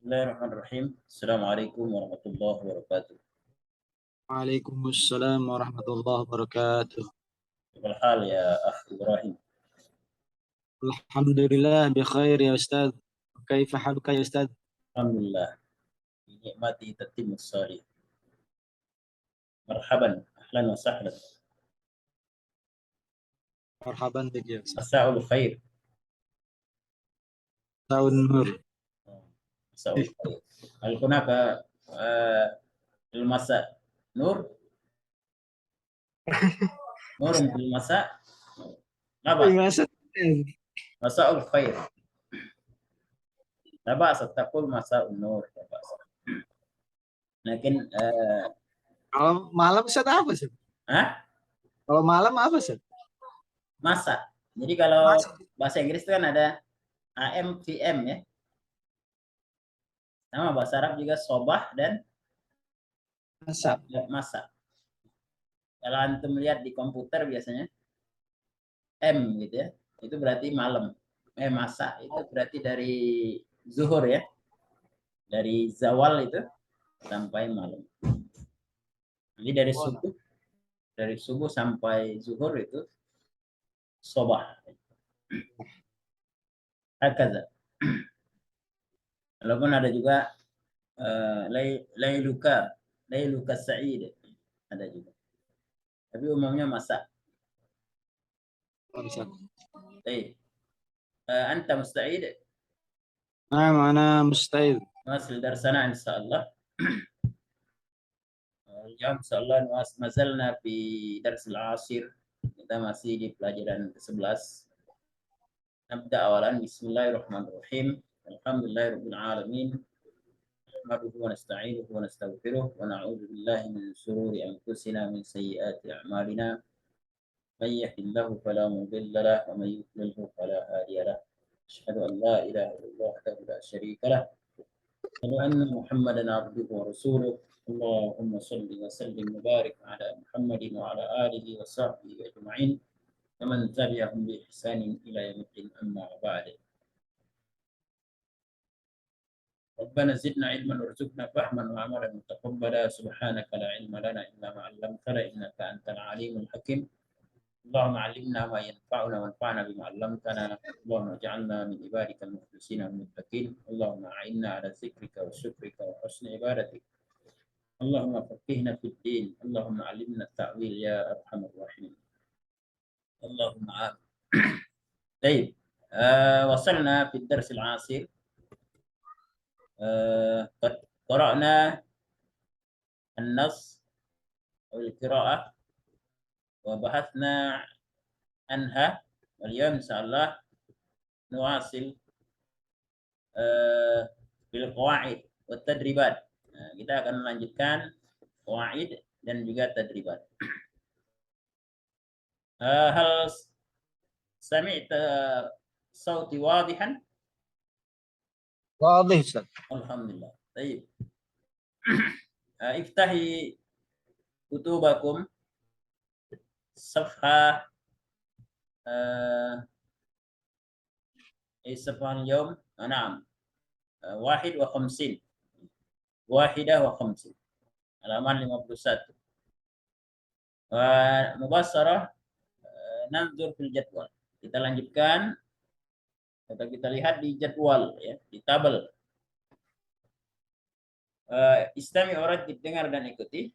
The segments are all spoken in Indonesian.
Bismillahirrahmanirrahim. Assalamualaikum warahmatullahi wabarakatuh. Waalaikumsalam warahmatullahi wabarakatuh. Walhal ya akhi Ibrahim. Alhamdulillah bi khair ya Ustaz. Kaifa haluka ya Ustaz? Alhamdulillah. Nikmati tatimmus salih. Marhaban. Ahlan wa sahlan. Marhaban bik ya Ustaz. Masa'ul khair. Tahun nur. Masa'ul khair. Hal kunaka fil masa nur? Nurun fil masa? Apa? Ustaz. Masa'ul khair. La ba'sa taqul masa'un nur. La ba'sa. Lakin Kalau malam Ustaz apa Ustaz? Kalau malam apa Ustaz? masa. Jadi kalau Masa. bahasa Inggris itu kan ada AM, PM ya. Nama bahasa Arab juga sobah dan Masa. masa. Kalau antum lihat di komputer biasanya M gitu ya, itu berarti malam. Masa itu berarti dari zuhur ya, dari zawal itu sampai malam. Jadi dari subuh sampai zuhur itu sobah. Hakaza. Walaupun ada juga layluka sa'id ada juga. Tapi umumnya masa. Baik. Anta musta'id? Naam, ana musta'id. نواصل درسنا إن شاء الله. اليوم إن شاء الله ما زلنا في درس العاشر. Kita masih di pelajaran ke-11. Nabda awalan. Bismillahirrahmanirrahim. Alhamdulillahirabbil alamin. Nahmaduhu wa nasta'inuhu wa nastaghfiruh wa na'udzu billahi min shururi anfusina min sayyiati a'malina. May yahdihillahu fala mudilla lahu wa may yudlilhu fala hadiya lahu. Asyhadu an la ilaha illallah wahdahu la syarika lahu. أشهد أن محمدا عبده ورسوله. اللهم صل وسلم وبارك على محمد وعلى آله وصحبه أجمعين ومن تبعهم بإحسان إلى يوم الدين أما بعد. ربنا زدنا علما وارزقنا فهما وعملا متقبلا. سبحانك لا علم لنا إلا ما علمتنا إنك أنت العليم الحكيم. اللهم علمنا ما ينفعنا وانفعنا بما علمتنا. اللهم اجعلنا من عبادك المخلصين المتقين. اللهم أعنا على ذكرك وشكرك وحسن عبادتك. اللهم فقهنا في الدين. اللهم علمنا التأويل يا أرحم الراحمين. اللهم آمين. طيب وصلنا في الدرس العاشر. قد قرأنا النص أو القراءة وبحثنا عنها. واليوم إن شاء الله نواصل بالقواعد والتدريبات. Kita akan melanjutkan qawaid dan juga tadribat. هل سمعت صوتي واضحا؟ واضح Ustaz. الحمد لله. طيب. افتحي كتبكم صفحة صفحة اليوم. نعم 51 halaman 51. Mubasyarah nanzur fil jadwal. Kita lanjutkan atau kita lihat di jadwal ya, di tabel. Istami orang dengar dan ikuti.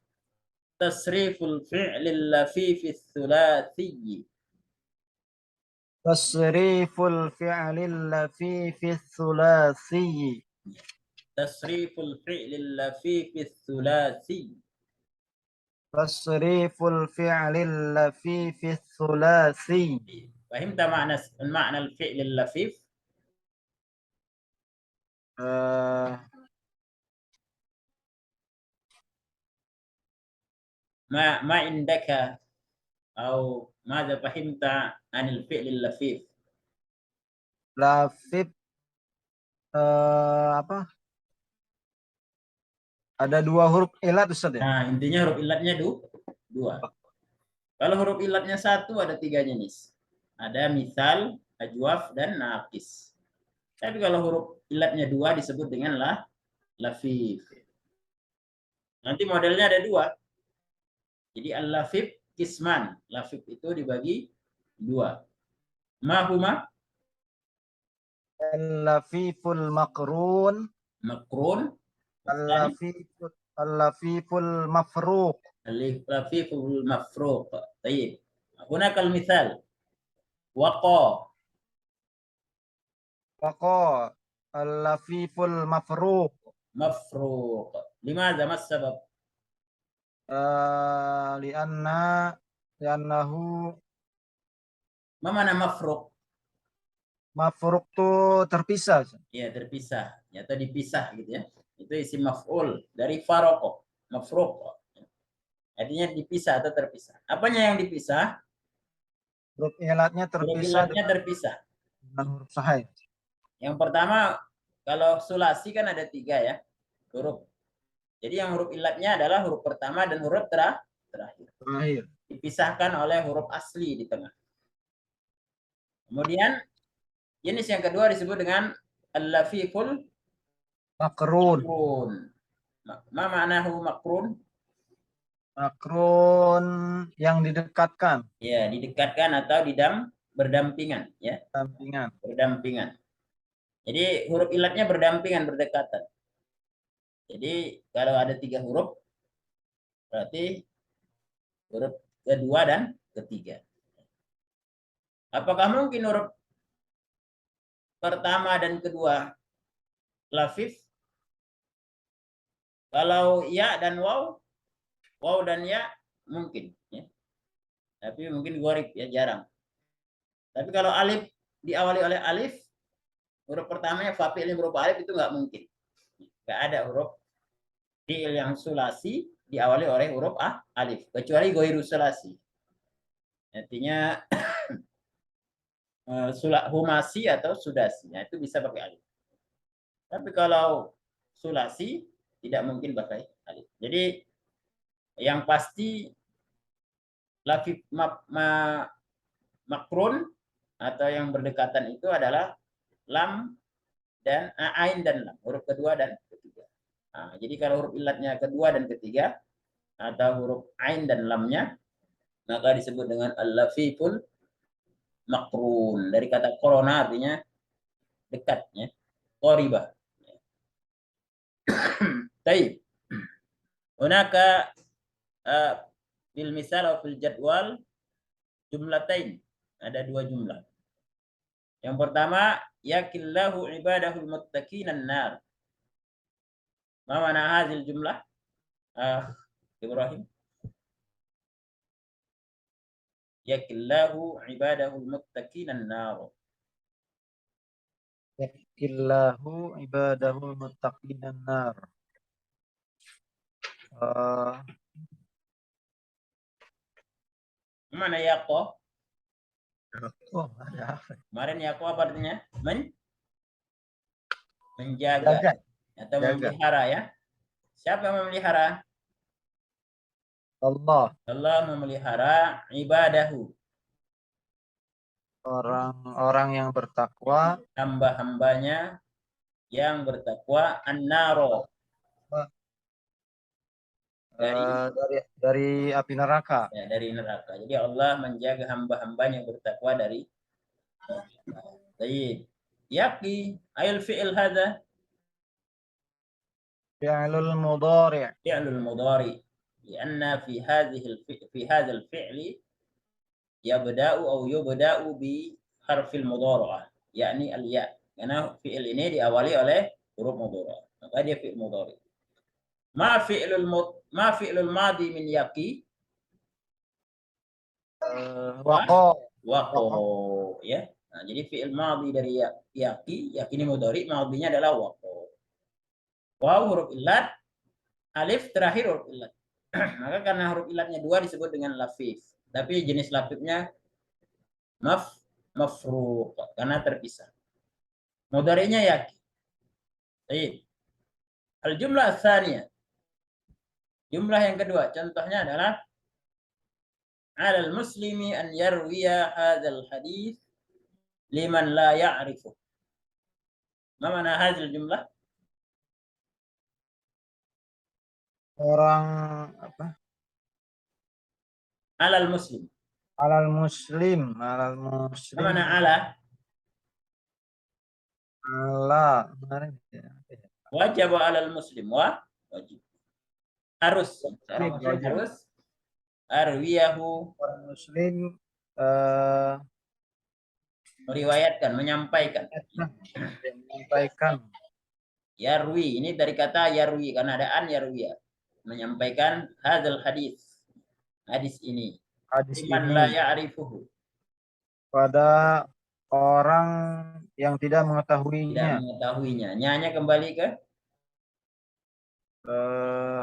Tasriful fi'lil lafifis thulathi. Tasriful fi'lil lafifis thulathi. Tasriful fi'lil lafifis thulathi. Tasriful fi'lil lafifis thulathi. فهمت معنى الفعل اللفيف؟ ما عندك أو ماذا فهمت عن الفعل اللفيف؟ Lafif apa? Ada 2 huruf ilat Ustaz ya? Nah, intinya huruf ilatnya 2. Kalau huruf ilatnya 1 ada 3 jenis. Ada misal, ajwaf, dan naqis. Tapi kalau huruf ilatnya 2 disebut dengan lafif. Nanti modelnya ada dua. Jadi al-lafif kisman. Lafif itu dibagi dua. Mahuma al-lafiful makrun, makrun, al-lafiful mafruq. al-lafiful mafruq. Baik. Hunaka al-mithal. Waqa. Waqa al-lafiful mafruq. Mafruq. Limadha ma sabab? Liannahu Ma mana mafruq? mafruq itu terpisah. Ya, terpisah atau dipisah gitu ya. Itu isim maf'ul dari faraqah, mafruq. Artinya dipisah atau terpisah. Apanya yang dipisah? Huruf ilatnya Huruf terpisah ilatnya terpisah. dengan huruf sahih. Yang pertama, kalau sulasi kan ada 3 ya huruf. Jadi yang huruf ilatnya adalah huruf pertama dan huruf terakhir. Dipisahkan oleh huruf asli di tengah. Kemudian jenis yang kedua disebut dengan al-lafiful Makrun. Ma ma'nahu makrun? Makrun yang didekatkan. Ya, didekatkan atau berdampingan ya. Berdampingan. Jadi huruf ilatnya berdampingan, berdekatan. Jadi kalau ada 3 huruf berarti huruf kedua dan ketiga. Apakah mungkin huruf pertama dan kedua lafif? Kalau ya dan waw dan ya mungkin ya. Tapi mungkin gharib ya, jarang. Tapi kalau alif diawali oleh alif, huruf pertamanya fa'il huruf alif itu nggak mungkin. Nggak ada huruf fi'il yang sulasi diawali oleh huruf alif, kecuali ghairu sulasi. Artinya humasi atau sudasi. Nah, itu bisa pakai alif. Tapi kalau sulasi tidak mungkin pakai alif. Jadi yang pasti lafif makrun atau yang berdekatan itu adalah lam dan ain dan lam, huruf kedua dan ketiga. Nah, jadi kalau huruf ilatnya kedua dan ketiga atau huruf ain dan lamnya, maka disebut dengan al-lafiful makrun. Dari kata korona artinya dekat ya. Qariba. Baik. Hunaka fil misal atau fil jadwal jumlatain. Ada 2 jumlah. Yang pertama, yakillahu ibadahul muttaqinan nar. Ma mana hadhil jumlah? Ibrahim. Yakillahu ibadahul muttaqinan nar. Yakillahu ibadahul muttaqinan nar. Mana yaqo? Ada. Kemarin yaqo apa artinya? Menjaga atau memelihara ya. Siapa yang memelihara? Allah. Allah memelihara ibadahu. Orang-orang yang bertakwa, hamba-hambanya yang bertakwa, an-naro. Dari api neraka. Ya, dari neraka. Jadi Allah menjaga hamba-hambanya yang bertakwa dari Baik. Yaqi ayul fi'il hadha? Fi'lul mudhari'. Fi'lul mudhari. Karena fi hadzal fi'li yabda'u aw yubda'u bi harfil mudhara'ah, yakni al-ya. Karena fi'il ini diawali oleh huruf mudhara'ah. Maka dia fi'il mudhari. Ma fi'lul madi min yaqi? Waqo ya. Nah, jadi fi'il madhi dari yaqi ini mudhari, madhinya adalah waqo. Waw huruf illat, alif terakhir huruf illat. Maka karena huruf illatnya 2 disebut dengan lafif. Tapi jenis lafifnya mafruq karena terpisah. Mudhari'nya yaqi. Baik. Al-jumlah tsaniyah. Jumlah yang kedua, contohnya adalah alal muslimi an yarwiya hadzal hadits liman la ya'rifu. Ma mana hadzal jumlah? Orang apa? Alal muslim. Alal muslim. Alal muslim. Mana ala? Ala. Wajib alal muslim. Wajib. Harus. Seorang muslim Wajib. harus. Arwiyahu. Orang muslim meriwayatkan, menyampaikan. Menyampaikan. Yarwi, ini dari kata yarwi, karena ada an yarwiya. Menyampaikan hadzal hadis. Hadis ini. Hadis Liman ini la ya'rifuhu. pada orang yang tidak Tidak mengetahuinya. mengetahuinya. Nyanya kembali ke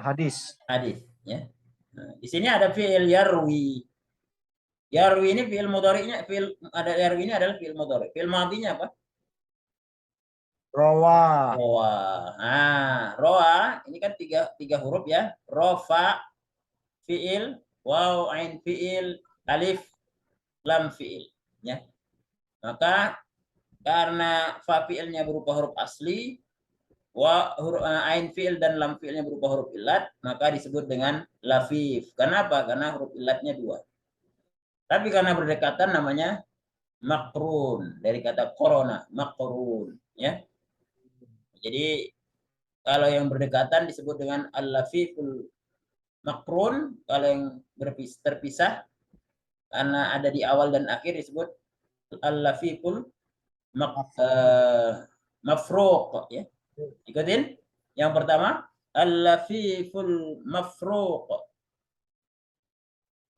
hadis. Hadis, ya. Nah, di sini ada fi'il yarwi. Yarwi ini fi'il mudhari'nya, ada yarwi ini adalah fi'il mudhari'. Fi'il madhinya apa? Rawa. Roa. Nah, roa ini kan tiga huruf ya. Rofa fi'il, waw ain fi'il, alif lam fi'il, ya. Maka karena fa fi'ilnya berupa huruf asli, ain fi'il dan lam fi'ilnya berupa huruf illat, maka disebut dengan lafif. Kenapa? Karena huruf illatnya 2. Tapi karena berdekatan namanya makrun, dari kata korona, makrun, ya. Jadi kalau yang berdekatan disebut dengan al-lafiful makrun, kalau yang terpisah karena ada di awal dan akhir disebut al-lafiful mafruq, ya. Ikutin. Yang pertama, al-lafiful mafruq.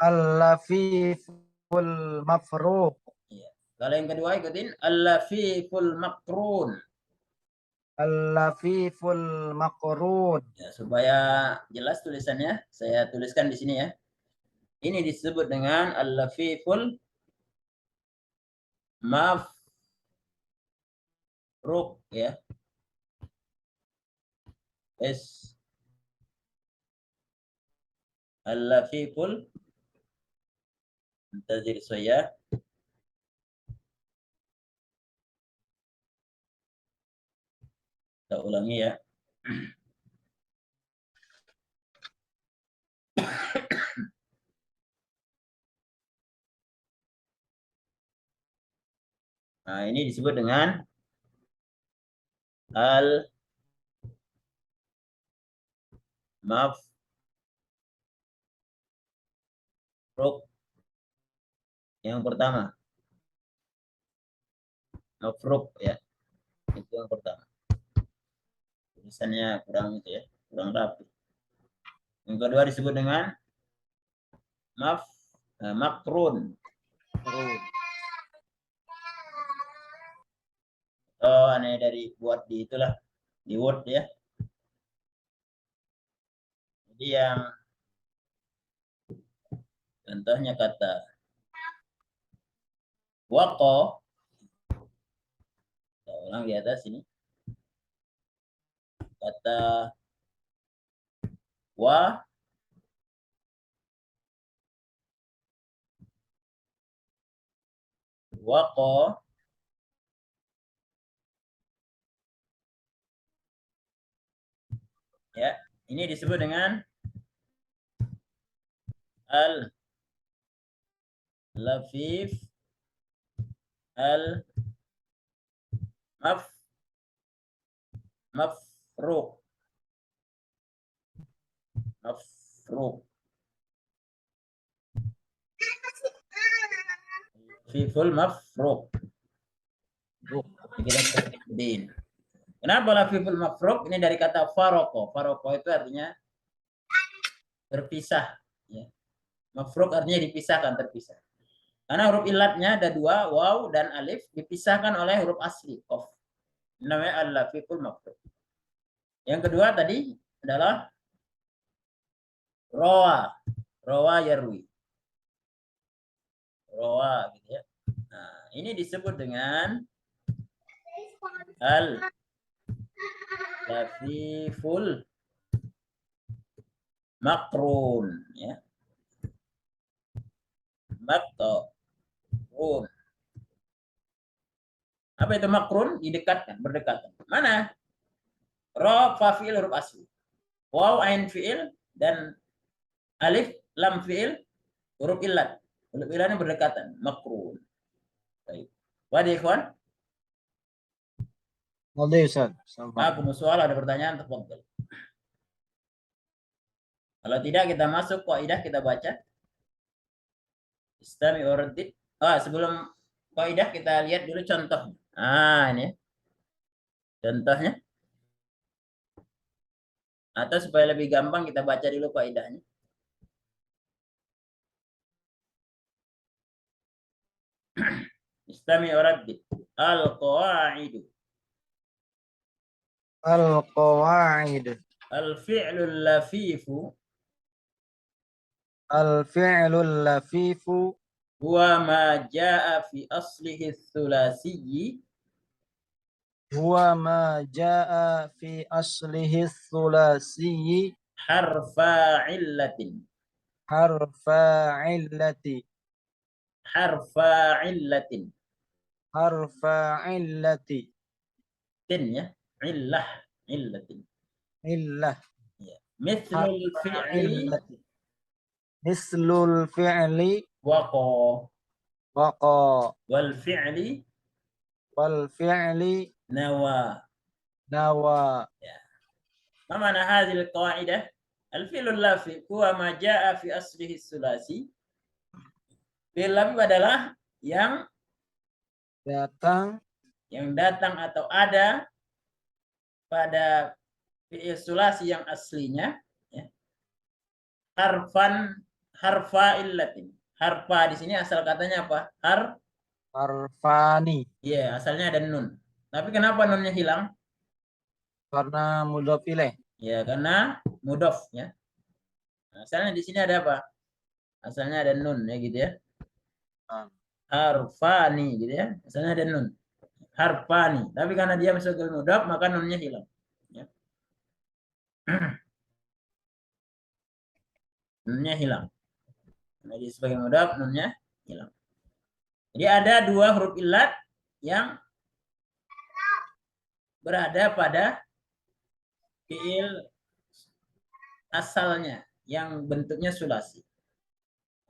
Al-lafiful mafruq. Ya. Kalau yang kedua ikutin al-lafiful makrun. Al-lafiful makrun. Ya, supaya jelas tulisannya, saya tuliskan di sini ya. Ini disebut dengan al-lafiful mafruq, ya. Al-lafiful, antazir saya. Kita ulangi ya. Nah, ini disebut dengan al-mafruq. Yang pertama. Mafruq, ya. Itu yang pertama. Tulisannya kurang itu ya, kurang rapi. Yang kedua disebut dengan makrun. Oh, aneh dari buat di itulah, di Word ya. Jadi yang contohnya kata waqo, kita ulang di atas ini. Kata waqo, ya, ini disebut dengan al-lafif mafruq. Lafiful mafruq. Kenapa lafiful mafruq? Ini dari kata faroko. Faroko itu artinya terpisah. Ya. Mafruq artinya dipisahkan, terpisah. Karena huruf illatnya ada 2, waw dan alif, dipisahkan oleh huruf asli, qaf. Namanya al-lafiful mafruq. Yang kedua tadi adalah rawa yarwi. Rawa gitu ya. Nah, ini disebut dengan al-lafiful makrun, ya. Makrun. Apa itu makrun? Didekatkan, berdekatan. Mana? Ra fa fi'il huruf asli. Waw ain fi'il, dan alif lam fi'il huruf illat. Huruf illatnya berdekatan, makrun. Baik. Wadi ikhwan? Wadi Ustaz. Aku mau soal, ada pertanyaan, tafadhal. Kalau tidak kita masuk kaidah, kita baca. Istami urdid. Sebelum kaidah kita lihat dulu contoh. Ini contohnya. Atau supaya lebih gampang kita baca dulu kaidahnya. Istami urdid. Al-qawaidu. Al-qawaid. Al-fi'lul lafifu. Al-fi'lul lafifu. Huwa ma jaa fi aslihi thulasiyi. Huwa ma jaa fi aslihi thulasiyi. Harfa illatin. Harfa illati. Harfa illatin. Harfa illati. Tin ya. Illah. Illatin. Illah. Ya. Mithlul fi'li. Mislul fi'li. Waqa. Waqa. Wal fi'li. Wal fi'li. Nawa. Nawa. Ya. Ma mana hadhihi al-qa'idah? Al-fi'lul lafi huwa ma jaa fi aslihi sulasi. Fi'il lafi adalah yang datang atau ada pada fi'il sulasi yang aslinya, ya. Harfa illatin. Harfa di sini asal katanya apa? Harfani. Iya, asalnya ada nun. Tapi kenapa nunnya hilang? Karena mudhof ilaih. Ya, karena mudhof ya. Asalnya di sini ada apa? Asalnya ada nun ya gitu ya. Harfani gitu ya. Asalnya ada nun. Harfani. Tapi karena dia masuk ke mudhof maka nunnya hilang. Ya. Nunnya hilang. Jadi sebagai mudhof nunnya hilang. Jadi ada dua huruf illat yang berada pada fiil asalnya yang bentuknya sulasi.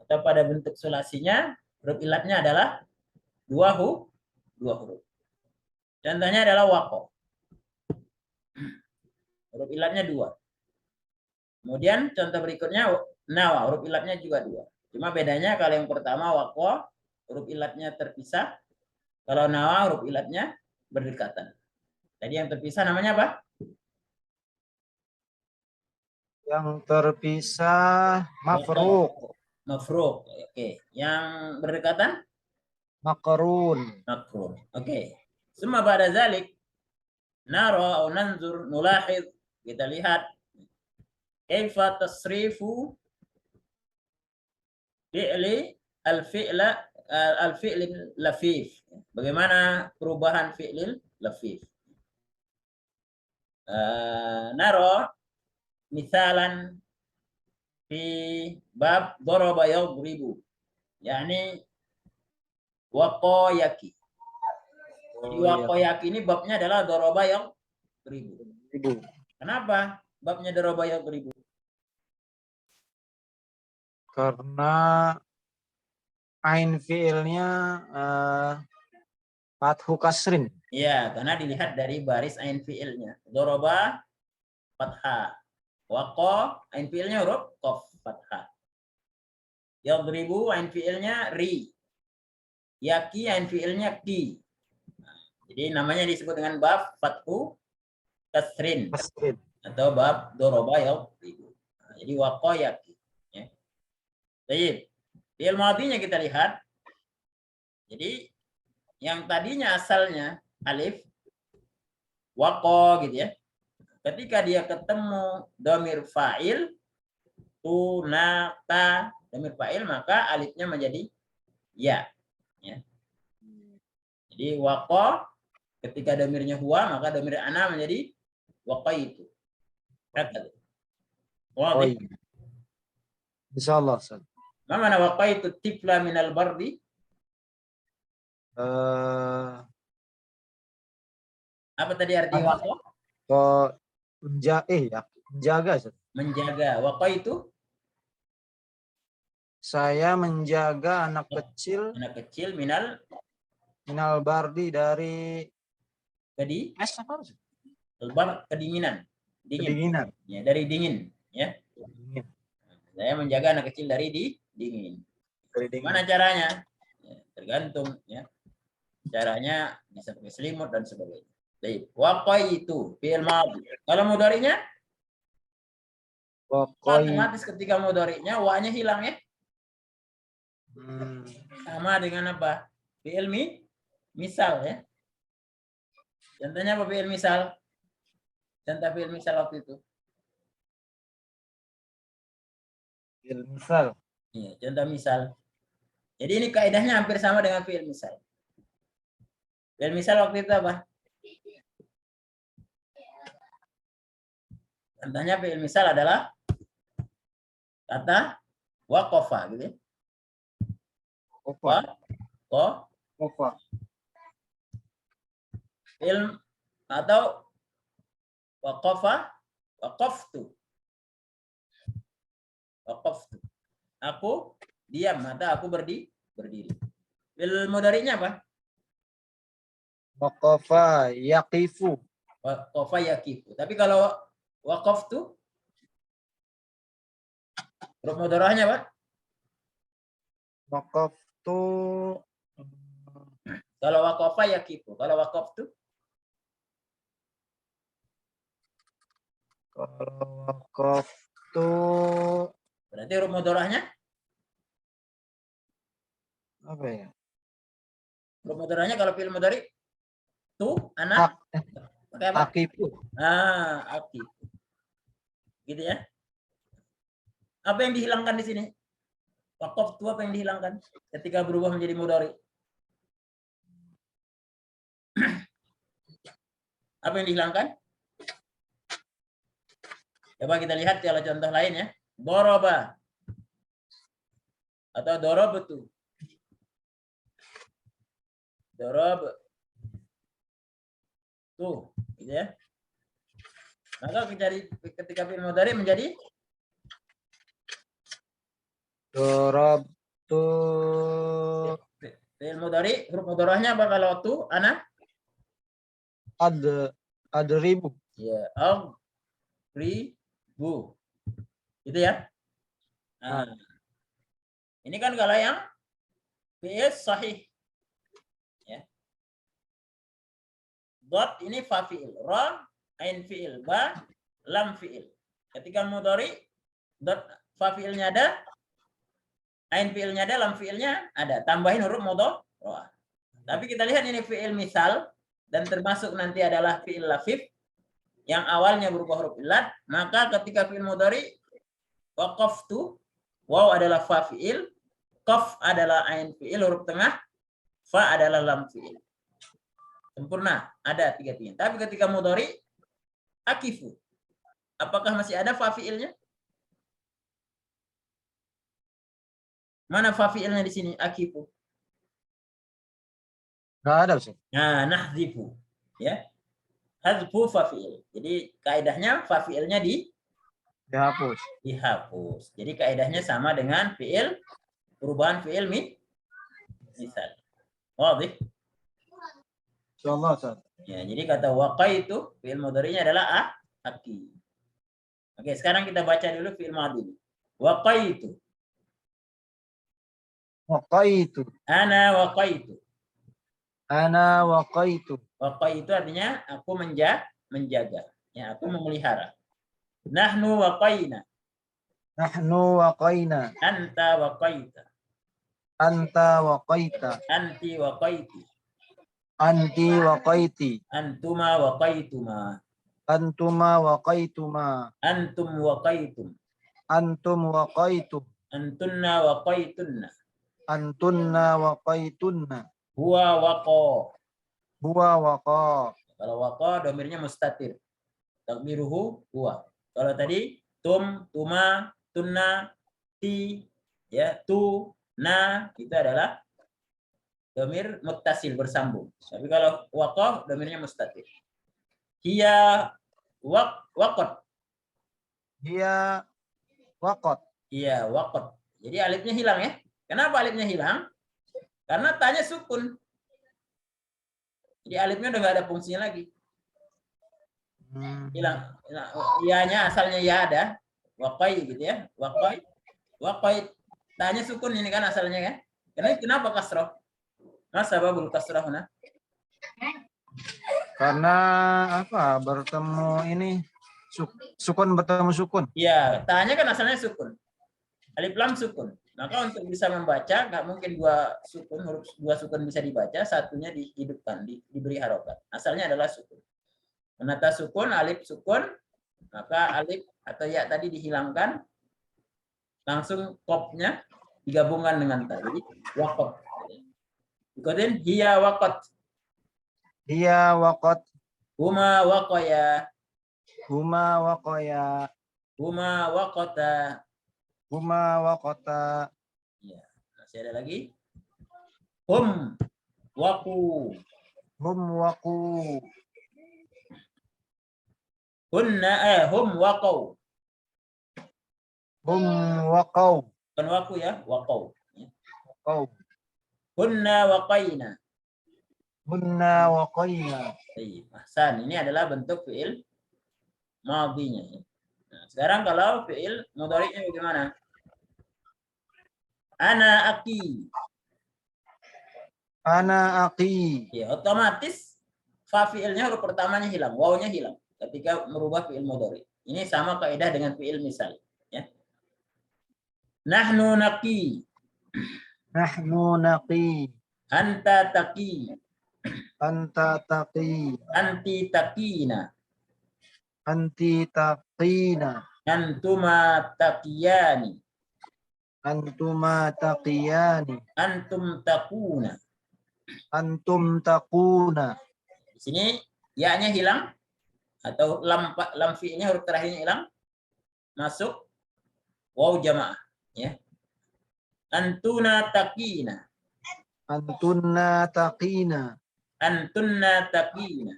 Atau pada bentuk sulasinya huruf illatnya adalah dua huruf. Contohnya adalah waqo. Huruf illatnya 2. Kemudian contoh berikutnya nawa, huruf illatnya juga 2. Cuma bedanya kalau yang pertama waqo, huruf illatnya terpisah. Kalau nawa, huruf illatnya berdekatan. Jadi yang terpisah namanya apa? Yang terpisah mafruq. Mafruq. Oke. Yang berdekatan? Makrun. Makrun. Oke. Summa ba'da zalik nara atau nanzur nulahid, kita lihat kaifa tasrifu fi'li al-fi'l lafif. Bagaimana perubahan fi'lil lafif? Nara misalan fi bab daraba yadribu, yakni waqayaki. Jadi waqayaki ini babnya adalah daraba yadribu. Kenapa babnya daraba yadribu? Karena ain fiilnya fathu kasrin. Iya, karena dilihat dari baris ain fiilnya. Daraba fathah. Waqa ain fiilnya huruf qaf fathah. Yadribu ain fiilnya ri. Yaki ain fiilnya ki. Jadi namanya disebut dengan bab fathu kasrin atau bab daraba yadribu. Jadi waqa yaki. Ya. Baik. Fi'il madhinya kita lihat. Jadi yang tadinya asalnya alif waqa gitu ya. Ketika dia ketemu dhamir fa'il tunata dhamir fa'il, maka alifnya menjadi ya. Jadi waqa ketika dhamirnya huwa, maka dhamir ana menjadi waqaitu. Kata. Wadih. Insyaallah. Ma mana waqaitu tifla minal bardi? Apa tadi arti waqa? Menjaga. menjaga. Waqaitu, saya menjaga anak kecil minal bardi dari kedinginan. Kedinginan. Ya, dari dingin, ya. Saya menjaga anak kecil dari dingin. Gimana caranya? Ya, tergantung, ya. Caranya bisa pakai selimut dan sebagainya. Baik, waqaitu fi'il madhi. Kalau mudhari'nya otomatis ketika mudhari'nya wa-nya hilang, ya. Sama dengan apa? Fi'il misal, ya. Contohnya apa fi'il misal? Contoh fi'il misal waktu itu. Fi'il misal. Iya, contoh misal. Jadi ini kaidahnya hampir sama dengan fi'il misal. Fi'il misal waktu itu apa? Contohnya fi'il misal adalah kata waqafa, gitu ya. Waqafa. Fi'il atau waqafa, waqaftu. Waqaftu. Aku diam atau aku berdiri. Fi'il mudhari'nya apa? Waqafa yaqifu. Waqafa yaqifu. Tapi kalau waqaftu huruf mudhara'nya apa? Waqaftu. Kalau waqafa yaqifu. Kalau waqaftu? Kalau waqaftu. Berarti huruf mudhara'nya? Apa ya? Huruf mudhara'nya kalau fi'il mudhari' tu, anak, pakai apa? Aqifu. Aqifu. Gitu ya. Apa yang dihilangkan di sini? Waqaftu apa yang dihilangkan ketika berubah menjadi mudhari'? Apa yang dihilangkan? Coba kita lihat kalau contoh lain, ya. Doroba atau dorobtu. Dorob tuh, gitu ya. Maka ketika fi'il mudhari menjadi Dorobtu. Fi'il mudhari huruf mudhara'nya apa kalau tu, ana? Adribu. Ya, ribu. Gitu ya. Nah, ini kan kalau yang fi'il sahih. Ya. Dot ini fa fi'il, ra ain fi'il, ba lam fi'il. Ketika mudhari dot fa fi'ilnya ada, ain fi'ilnya ada, lam fi'ilnya ada. Tambahin huruf mudhari'. Tapi kita lihat ini fi'il misal dan termasuk nanti adalah fi'il lafif yang awalnya berubah huruf illat, maka ketika fi'il mudhari waqaftu, waw adalah fa fi'il, qaf adalah ain fi'il huruf tengah, fa adalah lam fi'il. Sempurna, ada tiga-tiga. Tapi ketika mudhari akifu, apakah masih ada fa fi'ilnya? Mana fa fi'ilnya di sini? Akifu. Enggak ada, Ustaz. Nah, nahdzifu, ya. Hadzfu fa fi'il. Jadi kaidahnya fa fi'ilnya dihapus. Jadi kaidahnya sama dengan fi'il, perubahan fi'il misal. Wadih? Insyaallah, Ustaz. Ya, jadi kata waqaitu fi'il mudhari'nya adalah aki. Oke, sekarang kita baca dulu fi'il madhi. Waqaitu. Waqaitu. Ana waqaitu. Ana waqaitu. Waqaitu artinya aku menjaga. Ya, aku memelihara. Nahnu waqaina. Nahnu waqaina. Anta waqaita. Anta waqaita. Anti waqaiti. Anti waqaiti. Antuma waqaituma. Antuma waqaituma. Antum waqaitum. Antum waqaitum. Antunna waqaitunna. Antunna waqaitunna. Huwa waqa. Huwa waqa. Kalau waqa domirnya mustatir. Takdiruhu huwa. Kalau tadi tum, tuma, tunna, ti, ya, tu, na, itu adalah domir muttasil bersambung. Tapi kalau waqa domirnya mustatir. Hiya waqat. Hiya waqat. Iya, waqat. Jadi alifnya hilang ya. Kenapa alifnya hilang? Karena tanya sukun. Jadi alifnya udah nggak ada fungsinya lagi. Hilang. Ianya asalnya ya ada. Waqai gitu ya. Waqai. Waqai. Tanya sukun ini kan asalnya kan. Kenapa kasroh? Mas sababul kasroh nah? Karena apa? Bertemu ini sukun bertemu sukun. Iya, tanya kan asalnya sukun. Alif lam sukun. Maka untuk bisa membaca nggak mungkin dua sukun bisa dibaca, satunya dihidupkan, diberi harokat. Asalnya adalah sukun. Menata sukun, alif sukun, maka alif atau ya tadi dihilangkan, langsung kopnya digabungkan dengan tadi wakot. Ikutin hiya wakot. Hiya waqat. Huma waqaya. Huma waqaya. Huma waqata. Huma waqata. Ya, masih ada lagi. Hum waku. Hum waqu. Hum waqau. Hum waqau. Bukan waku ya, waqau. Waqau. Hunna waqaina. Hunna waqaina. Ahsan, ini adalah bentuk fi'il madhinya. Nah, sekarang kalau fi'il mudhari'nya bagaimana? Ana aki. Ana aqi. Ya, otomatis fa fi'ilnya huruf pertamanya hilang, wawunya hilang ketika merubah fi'il mudhari'. Ini sama kaidah dengan fi'il misal, ya. Nahnu naqi. Nahnu naqi. Anta taqi. Anta taqi. Anti taqina. Anti taqina. Antuma taqiyani. Antuma taqiyani. Antum taquna. Antum taquna. Di sini ya-nya hilang atau lam fi'ilnya huruf terakhirnya hilang, masuk waw jamaah, ya. Antuna taqina. Antunna taqina. Antunna taqina.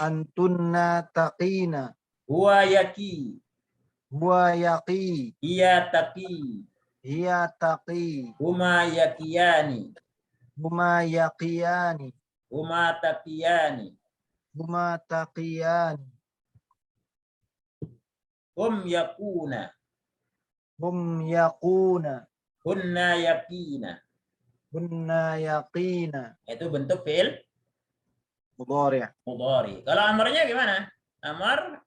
Antunna taqina. Huwa yaki. Huwa yaqi. Hiya taqi. Hiya taqi. Huma yakiyani. Huma yaqiyani. Huma taqiyani. Huma taqiyani. Hum yakuna. Hum yaquna. Hunna yakina. Hunna yaqina. Itu bentuk fi'il Mudhari'. mudhari. Kalau amarnya gimana? Amar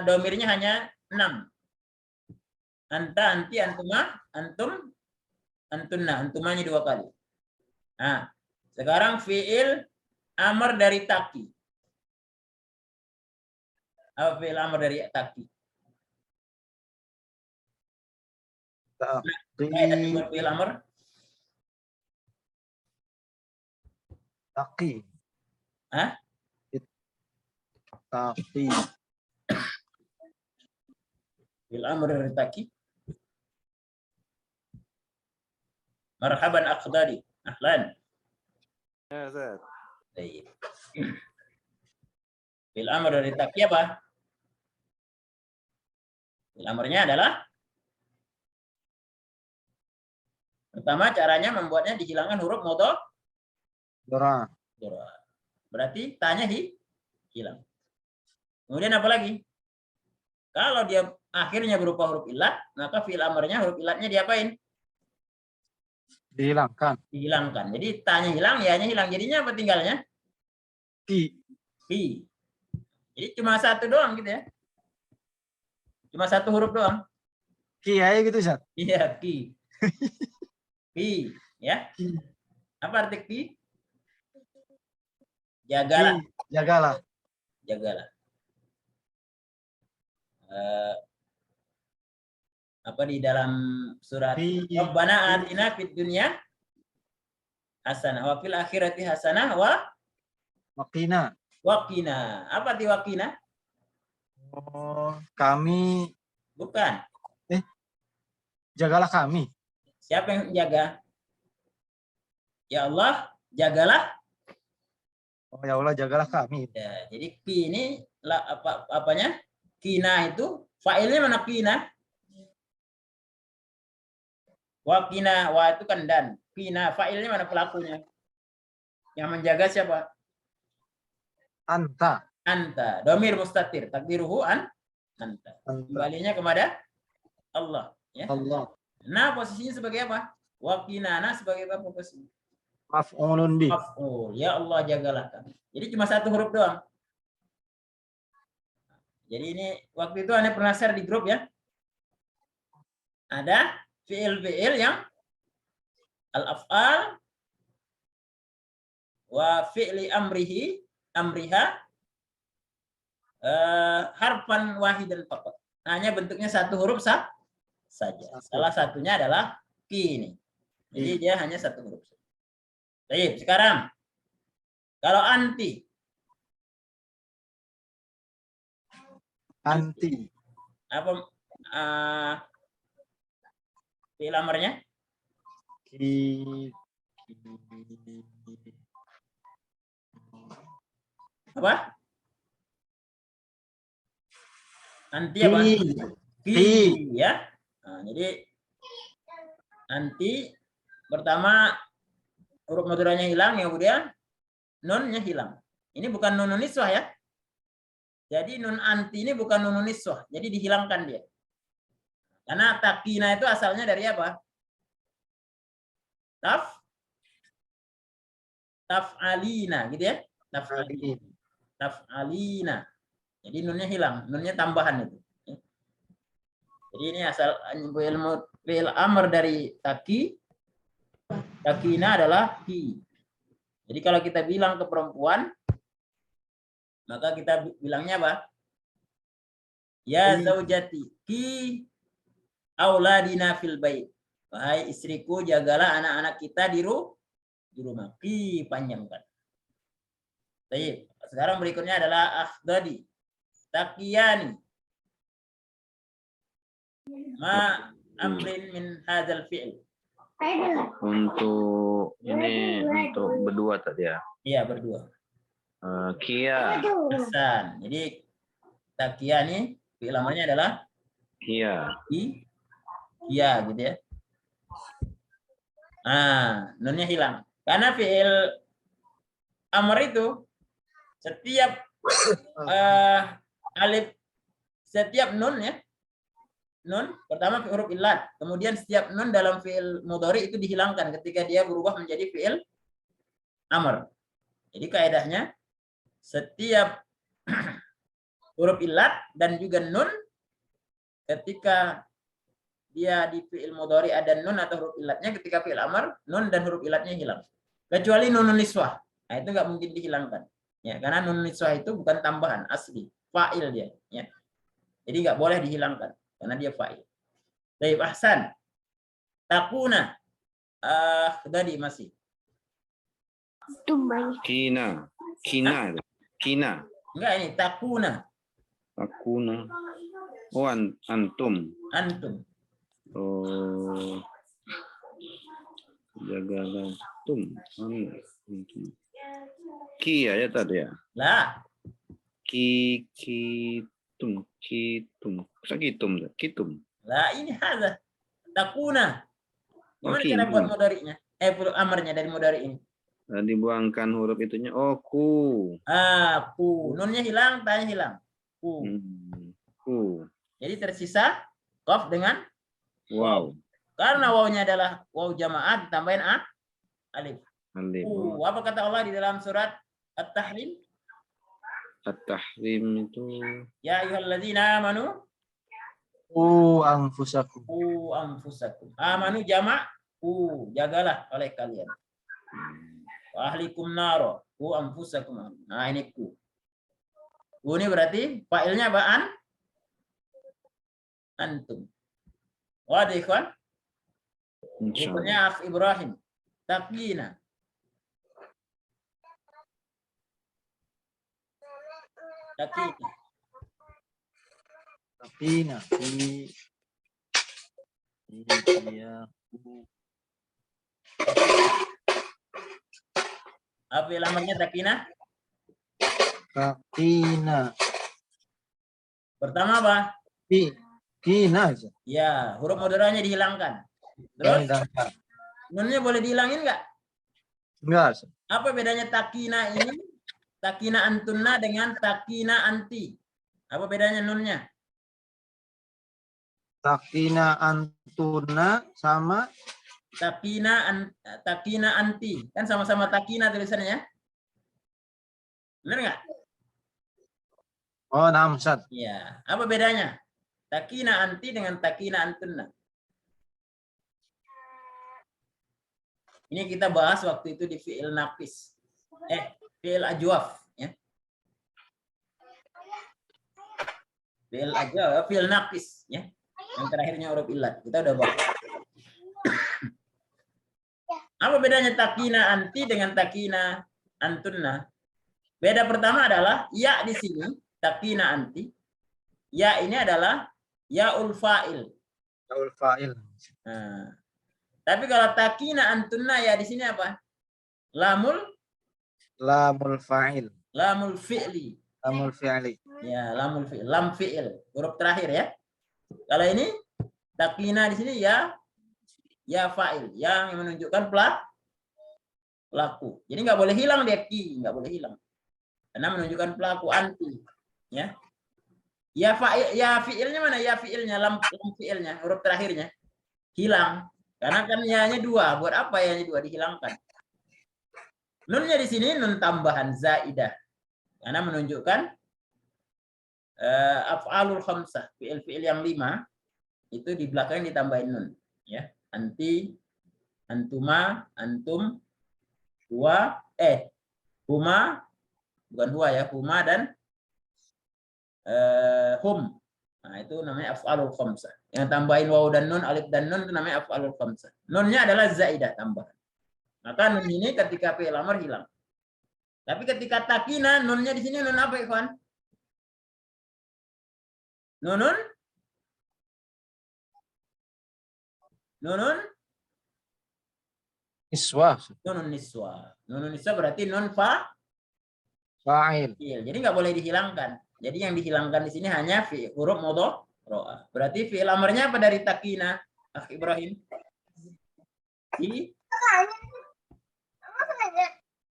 domirnya hanya 6. Anta, anti, antuma, antum, antunna. Antumanya 2 kali. Nah, sekarang fi'il amar dari taki. Apa fi'il amar dari taki? Fi'il amar taqi. Hah? Taqi. Fi'il amar dari taki. Marhaban aqdari. Ahlan. Ya, Ustaz. Baik. Fi'il amar dari taki apa? Fi'il amarnya adalah pertama caranya membuatnya dihilangkan huruf mudhari'. Berarti tanya hilang. Kemudian apa lagi? Kalau dia akhirnya berupa huruf ilat, maka fi'il amarnya huruf ilatnya diapain? Dihilangkan. Dihilangkan. Jadi tanya hilang, ya-nya hilang. Jadinya apa tinggalnya? Ki. Jadi cuma satu doang gitu ya. Cuma satu huruf doang. Ki aja gitu, Ustaz. Iya, ki. Ki, ya. Apa arti ki? Jagalah. Ki, jagalah. Jagalah. Apa di dalam surat Rabbana atina fid dunya hasanah wa fil akhirati hasanah wa waqina. Waqina. Apa arti waqina? Oh, kami. Bukan. Jagalah kami. Siapa yang jaga? Ya Allah, jagalah. Oh ya Allah, jagalah kami. Ya, jadi ki ini apanya? Kina itu fa'ilnya mana kina? Wa kina, wa itu kan dan. Kina fa'ilnya mana pelakunya? Yang menjaga siapa? Anta. Anta. Domir mustatir. Takdiruhu anta. Kembalinya kepada Allah. Ya. Allah. Nah posisinya sebagai apa? Wa kinana sebagai apa posisi? Maf'ulun bi. Maf'ul. Ya Allah jagalah kami. Jadi cuma satu huruf doang. Jadi ini waktu itu Anda pernah share di grup ya. Ada fi'il-fi'il yang al-af'al wa fi'li amriha harfan wahidan faqat. Hanya bentuknya satu huruf saja. Salah satunya adalah ki ini. Jadi dia hanya satu huruf. Baik, sekarang kalau anti. Apa fi'il amarnya? Apa? Anti apa? Ki ya. Nah, jadi anti pertama huruf mudhari'nya hilang, kemudian nunnya hilang. Ini bukan nun niswah ya. Jadi nun anti ini bukan nun niswah, jadi dihilangkan dia. Karena takina itu asalnya dari apa? Taf'alina gitu ya. Taf'alina. Jadi nunnya hilang, nunnya tambahan itu. Jadi ini asal fi'il amr dari takina adalah ki. Jadi kalau kita bilang ke perempuan, maka kita bilangnya apa? Ya zaujati ki auladina fil bait. Wahai istriku, jagalah anak-anak kita di rumah. Ki panjangkan. Baik. Sekarang berikutnya adalah akhdadi. Taqiyani. Ma amrin min hadzal fi'l. Untuk ini untuk berdua tadi ya. Iya, berdua. Kia. Hasan. Jadi taqiyani fi'il amarnya adalah Kia. Kia gitu ya. Nah, nunnya hilang. Karena fi'il amr itu setiap alif, setiap nun ya. Nun pertama huruf illat, kemudian setiap nun dalam fi'il mudhari itu dihilangkan ketika dia berubah menjadi fi'il amr. Jadi kaidahnya setiap huruf illat dan juga nun ketika dia di fi'il mudhari ada nun atau huruf illatnya, ketika fi'il amr nun dan huruf illatnya hilang. Kecuali nun niswah. Nah, itu nggak mungkin dihilangkan. Ya, karena nun niswah itu bukan tambahan, asli, fa'il dia, ya. Jadi nggak boleh dihilangkan karena dia fa'il. Baik, ahsan. Takuna. Tadi masih. Kina. Enggak, ini takuna. Takuna. Oh, antum. Antum. Oh. Jagalah tum. Ki ya tadi ya. Lah. Kitum. Lah ini hadza. Takuna. Gimana cara buat mudhari'nya? Amarnya dari mudhari ini. Dibuangkan huruf itunya. Oh, ku. Ku. Nunnya hilang, tanya hilang. Ku. Ku. Jadi tersisa qaf dengan wow. Karena wawnya adalah waw jamaah ditambahin alif. Alif. Apa kata Allah di dalam surat At-Tahrim? At-Tahrim itu ya ayyuhalladzina amanu anfusakum. Amanu jamak jagalah oleh kalian. Wa ahlikum naro anfusakum. Nah ini ku. Ku ini berarti fa'ilnya ba'an antum. Wadah ikhwan? Berikutnya Akh Ibrahim. Taqina. Apa namanya takina? Takina. Pertama apa? Kina. Ya, huruf mudharanya dihilangkan. Terus nunnya boleh dihilangin nggak? Enggak. Apa bedanya takina ini? Takina antunna dengan takina anti. Apa bedanya nunnya? Takina antuna sama takina anti. Kan sama-sama takina tulisannya. Benar nggak? Oh, namsat. Ya. Apa bedanya? Takina anti dengan takina antunna. Ini kita bahas waktu itu di fi'il naqis. Fi'il ajwaf. Ya. Fi'il ajwaf, fi'il naqis. Ya. Yang terakhirnya huruf illat. Kita udah bahas. Apa bedanya takina anti dengan takina antunna? Beda pertama adalah ya di sini, takina anti. Ya ini adalah yaul fa'il. Yaul fa'il. Nah, tapi kalau takina antunna ya di sini apa? Lamul fa'il. Lamul fi'li. Lamul fi'li. Ya, lamul fi'il, lam fi'il, huruf terakhir ya. Kalau ini takina di sini ya fa'il yang menunjukkan pelaku. Jadi nggak boleh hilang dia nggak boleh hilang. Karena menunjukkan pelaku anti, ya. Ya fa'il, ya fi'ilnya mana? Ya fi'ilnya, lam fi'ilnya, huruf terakhirnya hilang. Karena kan ya-nya dua. Buat apa ya-nya dua dihilangkan? Nunnya di sini nun tambahan zaidah. Karena menunjukkan af'alul khamsah, fi'il-fi'il yang 5 itu di belakang ditambahin nun, ya. Anti, antuma, antum, huwa, huma, bukan huwa ya, huma dan hum. Nah, itu namanya af'alul khamsah. Yang tambahin waw dan nun, alif dan nun itu namanya af'alul khamsah. Nunnya adalah zaidah tambahan. Maka nun ini ketika fi'il amr hilang. Tapi ketika takina, nunnya di sini nun apa, ikhwan? Nunun Iswa. Nunun niswa. Nunun niswa berarti nun Fa'il. Jadi nggak boleh dihilangkan. Jadi yang dihilangkan di sini hanya huruf mudhari'ah. Berarti fi'il amarnya apa dari takina, Akh Ibrahim?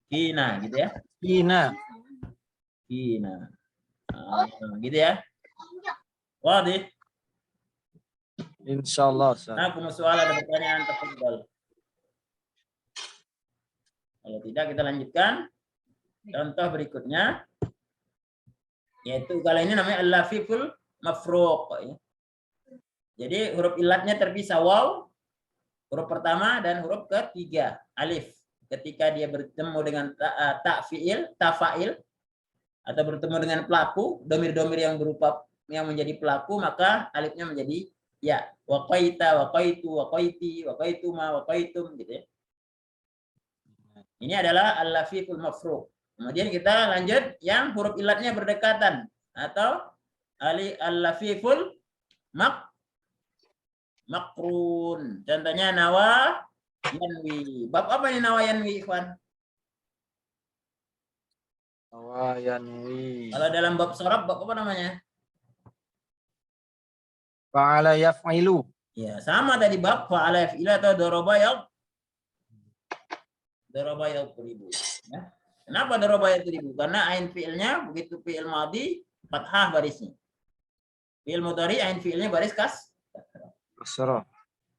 Kina, gitu ya? Kina. Gitu ya? Wadih. Insyaallah. Nah, soal ada pertanyaan tafadhal. Kalau tidak kita lanjutkan. Contoh berikutnya, yaitu kalau ini namanya al-lafiful mafruq. Ya. Jadi huruf ilatnya terpisah, waw, huruf pertama dan huruf ketiga, alif. Ketika dia bertemu dengan tafa'il, atau bertemu dengan pelaku, domir-domir yang berupa yang menjadi pelaku, maka alifnya menjadi ya. Waqaita, waqaitu, waqaiti, waqaituma, waqaitum, gitu ya. Ini adalah al-lafiful mafruq. Kemudian kita lanjut yang huruf ilatnya berdekatan atau al-lafiful makrun. Contohnya nawa yanwi. Bab apa ini nawa yanwi, ikhwan? Nawa yanwi. Kalau dalam bab sharaf bab apa namanya? Fa'ala yaf'ilu. Ya, sama tadi bab fa'ala yaf'ilu atau daraba yadribu. Ya. Kenapa daraba yadribu? Karena ain fi'ilnya begitu fi'il madhi fathah barisnya. Fi'il mudhari ain fi'ilnya baris kasrah.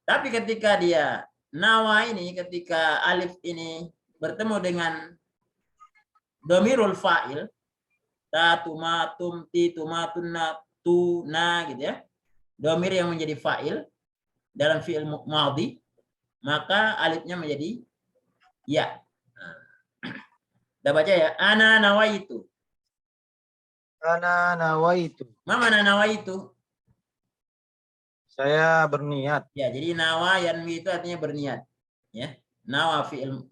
Tapi ketika dia nawa ini, ketika alif ini bertemu dengan domirul fa'il, ta, tuma, tumti, tuma, tunna, tuna, gitu ya. Domir yang menjadi fa'il dalam fi'il madhi, maka alifnya menjadi ya. Udah baca ya? Ana nawaitu. Ana nawaitu. Ma mana nawaitu? Saya berniat. Ya, jadi nawa yanwi itu artinya berniat. Ya. Nawa fi'il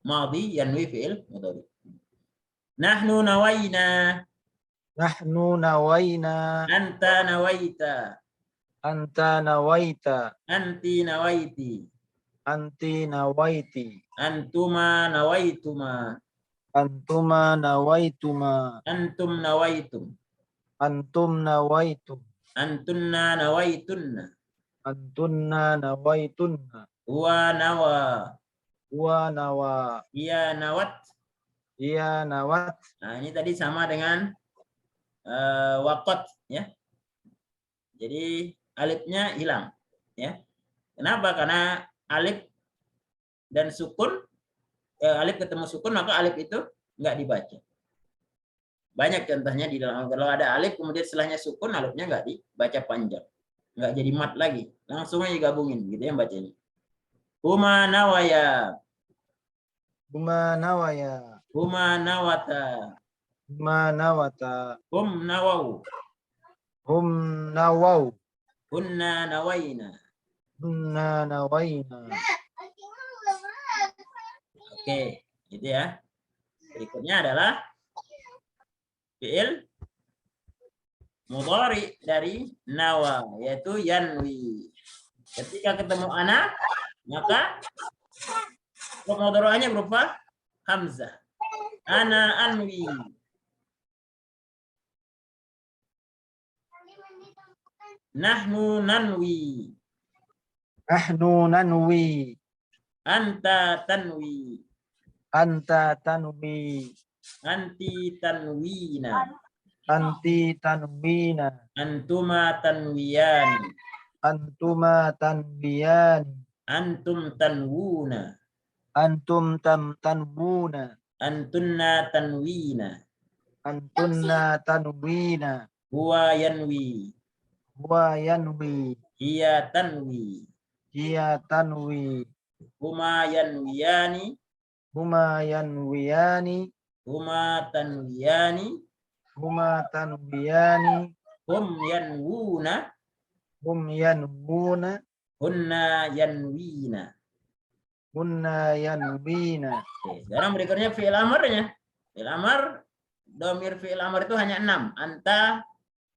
madhi, yanwi fi'il mudhari. Nahnu nawaina. Nahnu nawaina. Anta nawaita. Anta nawaita. Anti nawaiti. Anti nawaiti. Antuma nawaituma. Antuma nawaituma. Antum nawaitum. Antum nawaitum. Antunna nawaitunna. Antunna nawaitunna. Huwa nawa. Wa nawa. Iya nawat. Iya nawat. Nah, ini tadi sama dengan waqat ya. Jadi alifnya hilang ya. Kenapa? Karena alif dan sukun, alif ketemu sukun, maka alif itu nggak dibaca. Banyak contohnya di dalam, kalau ada alif kemudian setelahnya sukun, alifnya nggak dibaca panjang, nggak jadi mat lagi, langsung aja gabungin gitu ya bacanya. Huma nawaya. Huma nawaya. Huma nawata. Huma nawata. Hum nawau. Hum nawau. Hunna nawaina. Hunna nawaina. Oke, gitu ya. Berikutnya adalah fi'il mudhari dari nawa, yaitu yanwi. Ketika ketemu ana, maka huruf mudhari'nya berupa hamzah. Ana anwi. Nahnu nanwi. Nahnu nanwi. Anta tanwi. Anta tanwi. Anti tanwina. Anti tanwina. Antuma tanwiyani. Antuma tanwiyani. Antum tanwuna. Antum tanwuna. Antunna tanwina. Antunna tanwina. Huwa yanwi. Huwa yanwi. Hiya tanwi. Hiya tanwi. Huma yanwiyani. Huma yanwiyani. Huma tanwiyani. Huma tanwiyani. Hum yanwuna. Hum yanwuna. Hunna yanwina. Hunna yanwina. Oke, sekarang berikutnya fi'il amarnya. Fi'il amar, domir fi'il amar itu hanya 6. Anta,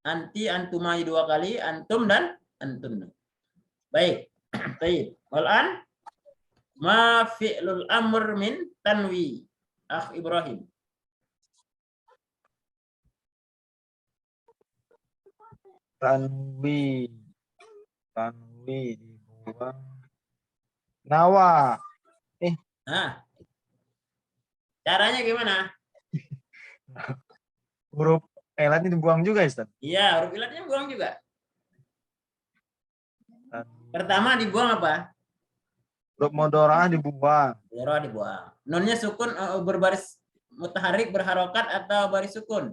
anti, antuma 2 kali, antum dan antun. Baik. Baik. Al-an ma fi'lul amr min tanwi. Akh Ibrahim. Tanwi. Tanwi dibuang. Nawa. Nah. Caranya gimana? Huruf elatnya dibuang juga, Ustaz? Iya, huruf ilatnya buang juga. Pertama dibuang apa? Huruf mudhari'ah dibuang. Mudhari'ah dibuang. Nunnya sukun berbaris mutaharrik berharokat atau baris sukun?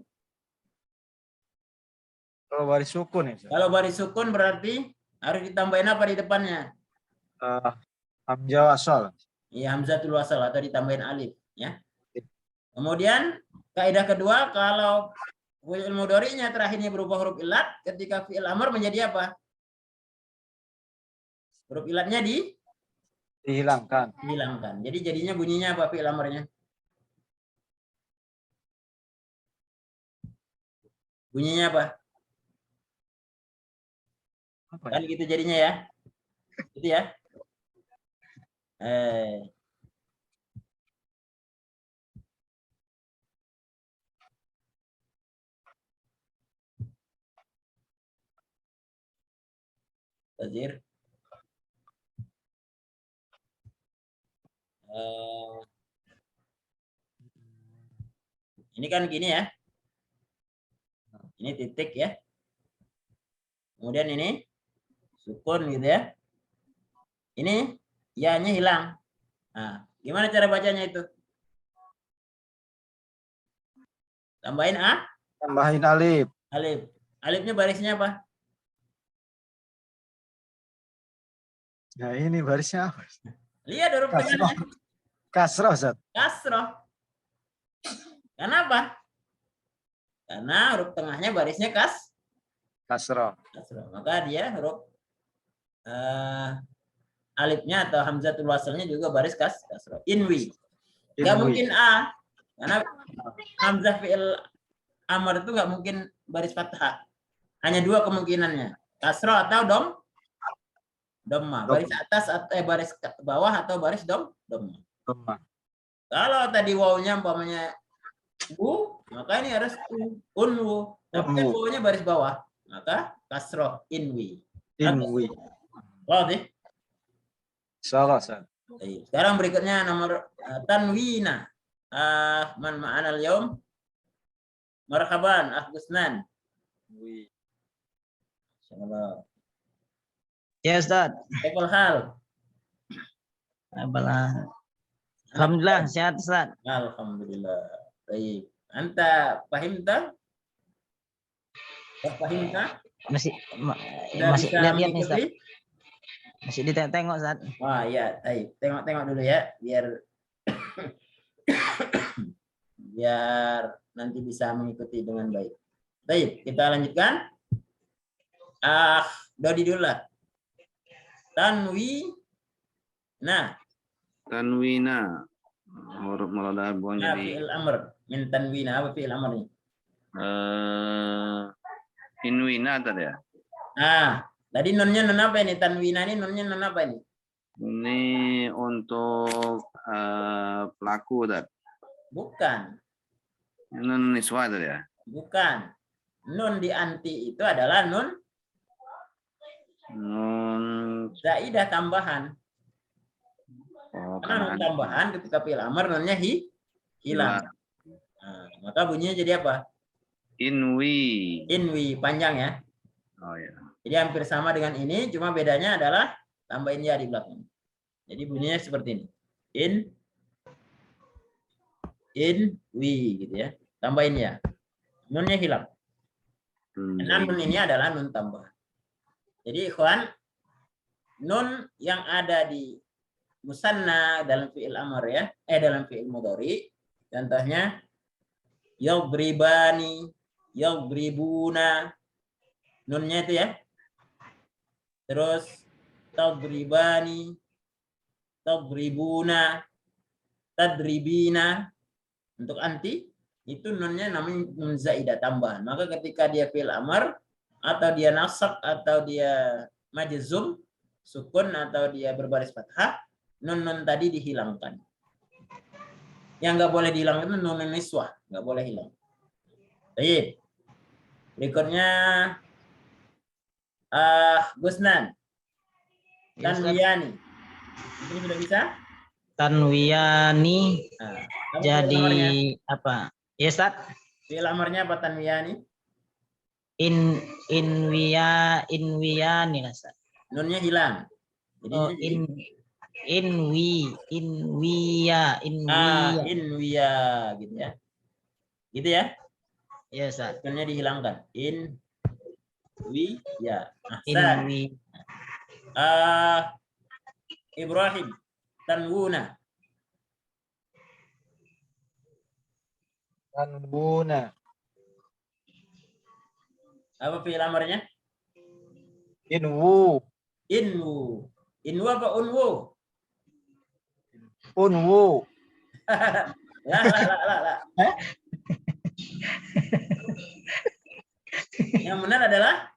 Kalau baris sukun ya, Ustaz? Kalau baris sukun berarti harus ditambahin apa di depannya? Hamzah wasal. Iya, hamzatul wasal atau ditambahin alif, ya. Kemudian kaidah kedua, kalau fi'il mudhari'nya terakhirnya berupa huruf ilat, ketika fi'il amr menjadi apa? Huruf ilatnya Dihilangkan. dihilangkan. Jadi jadinya bunyinya apa fi'il amrnya? Bunyinya apa? Apa Kan gitu jadinya ya. Gitu ya. Tazir. Ini kan gini ya. Ini titik ya. Kemudian ini sukun gitu ya. Ini ya-nya hilang. Nah, gimana cara bacanya itu? Tambahin A? Tambahin alif. Alif. Alifnya barisnya apa? Nah, ini barisnya apa? Lihat huruf tengahnya. Kasroh, Ustaz. Kasroh. Kenapa? Karena huruf tengahnya barisnya Kasroh. kasroh. Maka dia huruf alifnya atau hamzatul wasalnya juga baris kasroh. Inwi. Nggak mungkin A. Karena hamzah fi'il amr itu nggak mungkin baris fathah. Hanya 2 kemungkinannya. Kasroh atau domma. Baris atas atau baris bawah atau baris domma. Domma. Kalau tadi wawunya umpamanya bu, Maka ini harus unwu. Tapi kan wawunya baris bawah. Maka kasroh inwi. Inwi. Wow, deh. Salah, Ustaz. Sekarang berikutnya nomor tanwina. Man ma'ana al-yawm? Marhaban, Gusnan. Insyaallah. Ya Ustaz. Kepal hal. Alhamdulillah sehat Ustaz. Alhamdulillah. Baik. Anta fahimta? Fahimta? Masih Bisa lihat-lihat nih Ustaz. mengikuti? Masih ditengok Ustaz. Wah, ya, baik. Tengok-tengok dulu ya, biar nanti bisa mengikuti dengan baik. Baik, kita lanjutkan. Dodi dulu lah. Tanwina. Tanwina. Huruf muladah buang Nah, jadi fi'il amr. Min tanwina. Apa fi'il amr ini? inwina tadi ya. Tadi nunnya nun apa ini? Tanwina ini nunnya nun apa ini? Ini untuk pelaku tadi. Bukan. Nun niswa tadi ya. Bukan. Nun di anti itu adalah nun zaidah tambahan. Karena nun tambahan ketika fi'il amr nunnya hilang. Nah, maka bunyinya jadi apa? Inwi. Inwi, panjang ya. Oh ya. Jadi hampir sama dengan ini, cuma bedanya adalah tambahin ya di belakang. Jadi bunyinya seperti ini. Inwi gitu ya. Tambahin ya. Nunnya hilang. Karena nun ini adalah nun tambah. Jadi ikhwan, nun yang ada di musanna dalam fi'il amr ya, dalam fi'il mudhari, contohnya yadribani, yadribuna, nunnya itu ya. Terus tadribani, tadribuna, tadribina, untuk anti itu nunnya namanya nun zaidah tambahan. Maka ketika dia fi'il amr atau dia nasab atau dia majzum sukun atau dia berbaris fathah, nun tadi dihilangkan. Yang nggak boleh dihilangkan itu nun niswah, nggak boleh hilang. Baik. Berikutnya Gusnan. Tanwiyani. Ini sudah bisa? Tanwiyani. Jadi apa? Ya Ustaz. Fi'il amarnya apa tanwiyani? Inwiyani lah Ustaz. Nunnya hilang. Jadi inwiya gitu ya. Gitu ya? Ya Ustaz. Nunnya dihilangkan. Inwiya. Inwi. Ibrahim. Tanwuna. Apa fi'il amarnya? Inwu. Inwu. Inwu apa unwu? Unwu. Lah. Yang benar adalah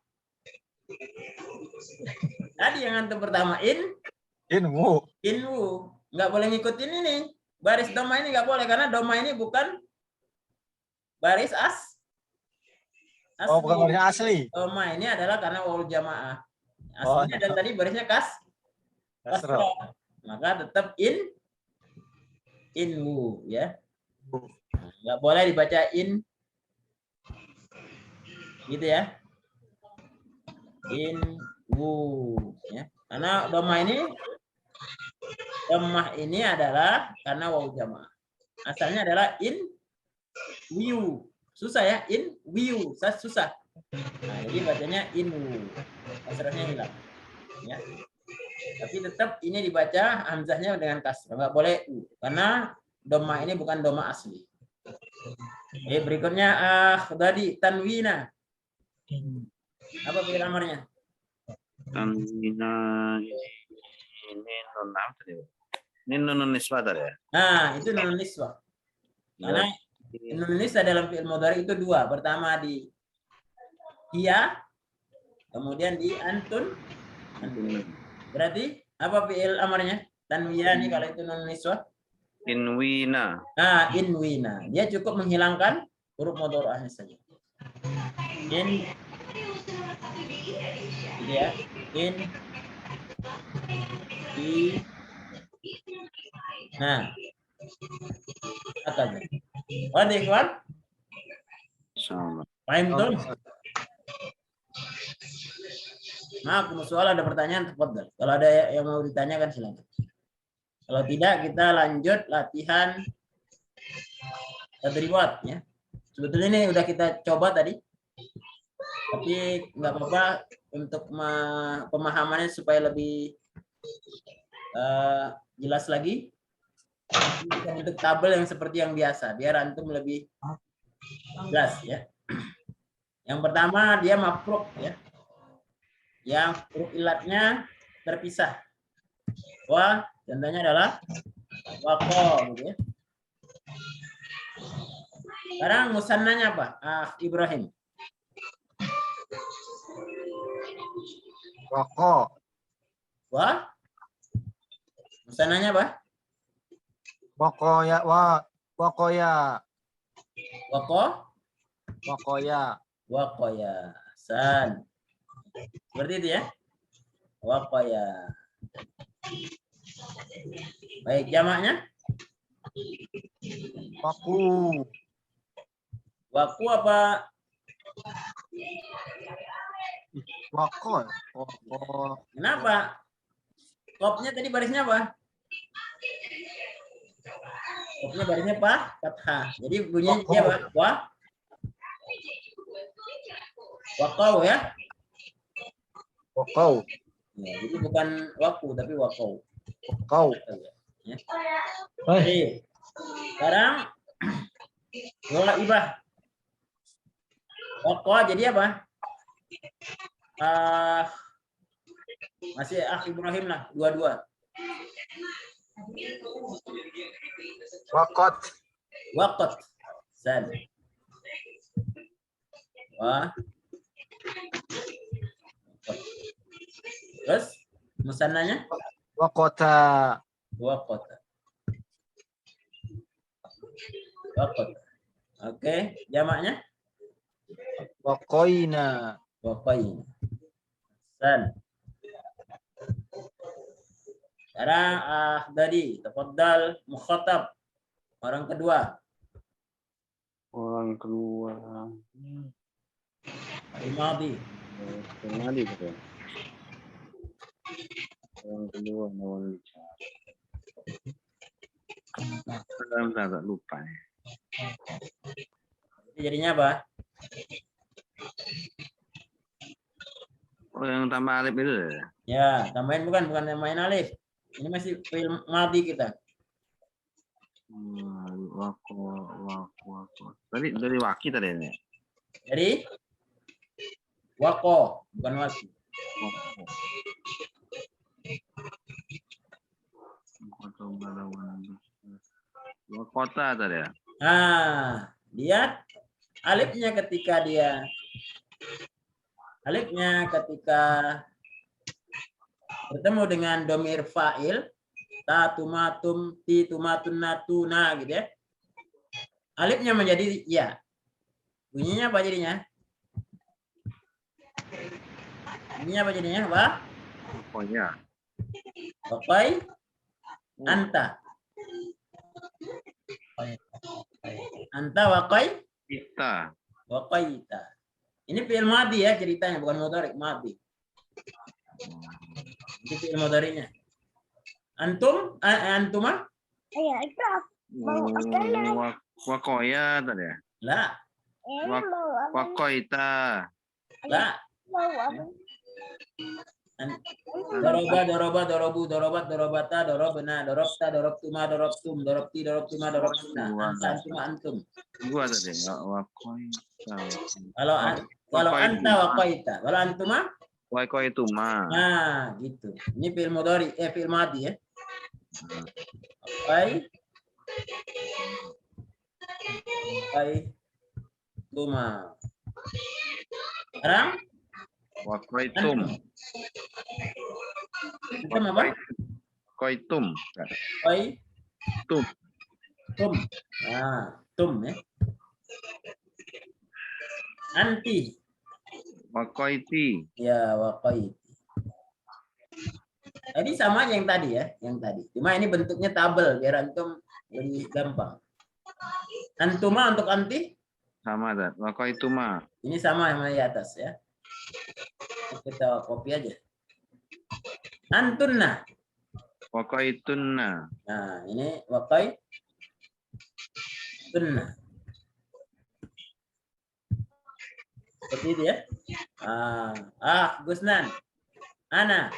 tadi yang antum pertama Inwu. Inwu. Nggak boleh ngikutin ini. Baris doma ini nggak boleh karena doma ini bukan baris asli. Oh, bukan baris asli. Doma ini adalah karena wawul jamaah. Aslinya dan tadi barisnya kasroh. Maka tetap inwu ya. Nggak boleh dibaca gitu ya. Inwu ya. Karena domah ini adalah karena wawu jamaah. Asalnya adalah inwiu. Susah ya, inwiu. Susah. Nah, jadi bacanya inwu. Kasrahnya hilang. Ya. Tapi tetap ini dibaca hamzahnya dengan kasrah. Nggak boleh u. Karena domah ini bukan domah asli. Oke, berikutnya tadi tanwina. Apa fi'il amarnya? Tanwina ini nun apa tadi? Ini nun niswa tadi ya? Nah, itu nun niswa. Karena nun niswa dalam fi'il mudhari itu dua. Pertama di hiya, kemudian di antun. Berarti apa fi'il amarnya? Tanwiyani kalau itu nun niswa? Inwina. Inwina. Dia cukup menghilangkan huruf mudhari'ahnya saja. In, ya, in, di, nah, kata. Wadah ikhwan? Insyaallah. Paham tuh? Ustaz. Maaf, soal ada pertanyaan, tafadhal. Kalau ada yang mau ditanyakan silakan. Kalau tidak, kita lanjut latihan tadribat ya. Sebetulnya ini udah kita coba tadi, tapi nggak apa-apa untuk pemahamannya supaya lebih jelas lagi. Kita bentuk tabel yang seperti yang biasa, biar antum lebih jelas ya. Yang pertama dia mafruk ya, yang huruf ilatnya terpisah. Wah, contohnya adalah waqo gitu ya. Sekarang musannanya apa? Ibrahim. Waqo. Wah. Musannanya apa? Waqoya. Waqoya. Waqo. Waqoya. Waqoya. San. Seperti itu ya. Waqoya. Baik, jamaknya? Waku. Waku apa? Waqo. Waqo. Kenapa? Kopnya tadi barisnya apa? Kopnya barisnya apa? Fathah. Jadi bunyinya dia apa? Wah. Wakau ya? Waqau. Ya, jadi bukan waku tapi wakau. Waqau. Ya. Oke. Sekarang ibah. Wakau jadi apa? Masih Ibrahim lah, dua-dua. Waqat. Waqat. San. Wah. Terus musannanya? Waqata. Waqata. Waqata. Oke, jamaknya? Waqoina. Waqain. San. Sekarang tadi tafadhal mukhatab. Orang kedua. Orang kedua. Al-Madi. Kembali betul. Orang kedua lawan bicara. Sekarang agak lupa ya. Jadinya apa? Oh, yang tambah alif itu ya? Ya, tambahin bukan tambahin alif. Ini masih fi'il madhi kita. Wako. Tadi dari waki tadi ini. Jadi wako, bukan waki. Wakota tadi ya. Lihat alifnya ketika bertemu dengan domir fa'il, ta tumatum ti tumatun natuna gitu ya. Alifnya menjadi ya. Bunyinya apa jadinya? Bunyinya apa jadinya? Apa? Pokoknya. Wakai anta. Anta wakai Kita. waqaita. Ini fi'il madhi ya ceritanya, bukan mudhari, madhi. Ini fi'il mudhari'nya. Antum? Antuma? Wakoya tadi ya. La. Wakoita. La. Doroba, dorobu, dorobat, dorobata, dorobna, dorobta, dorobtuma, dorobtum, dorobti, dorobtuma, dorobtuna. Anta, antuma, antum. Gua tadi wakoita. Kalau anta waqaita, kalau antuma? Wakoituma. Nah, gitu. Ini fi'il mudhari, fi'il madhi ya. Wakoituma. Sekarang? Wakoitum. Itu apa? Koitum. Tum. Tum. Tum. Tum ya. Anti. Waqaiti. Ya, waqaiti. Jadi sama aja yang tadi ya, yang tadi. Cuma ini bentuknya tabel biar antum lebih gampang. Antuma untuk anti? Sama dah. Waqaituma. Ini sama yang di atas ya. Kita copy aja. Antunna. Waqaitunna. Nah, ini waqaitunna. Seperti itu ya. Gusnan. Ana.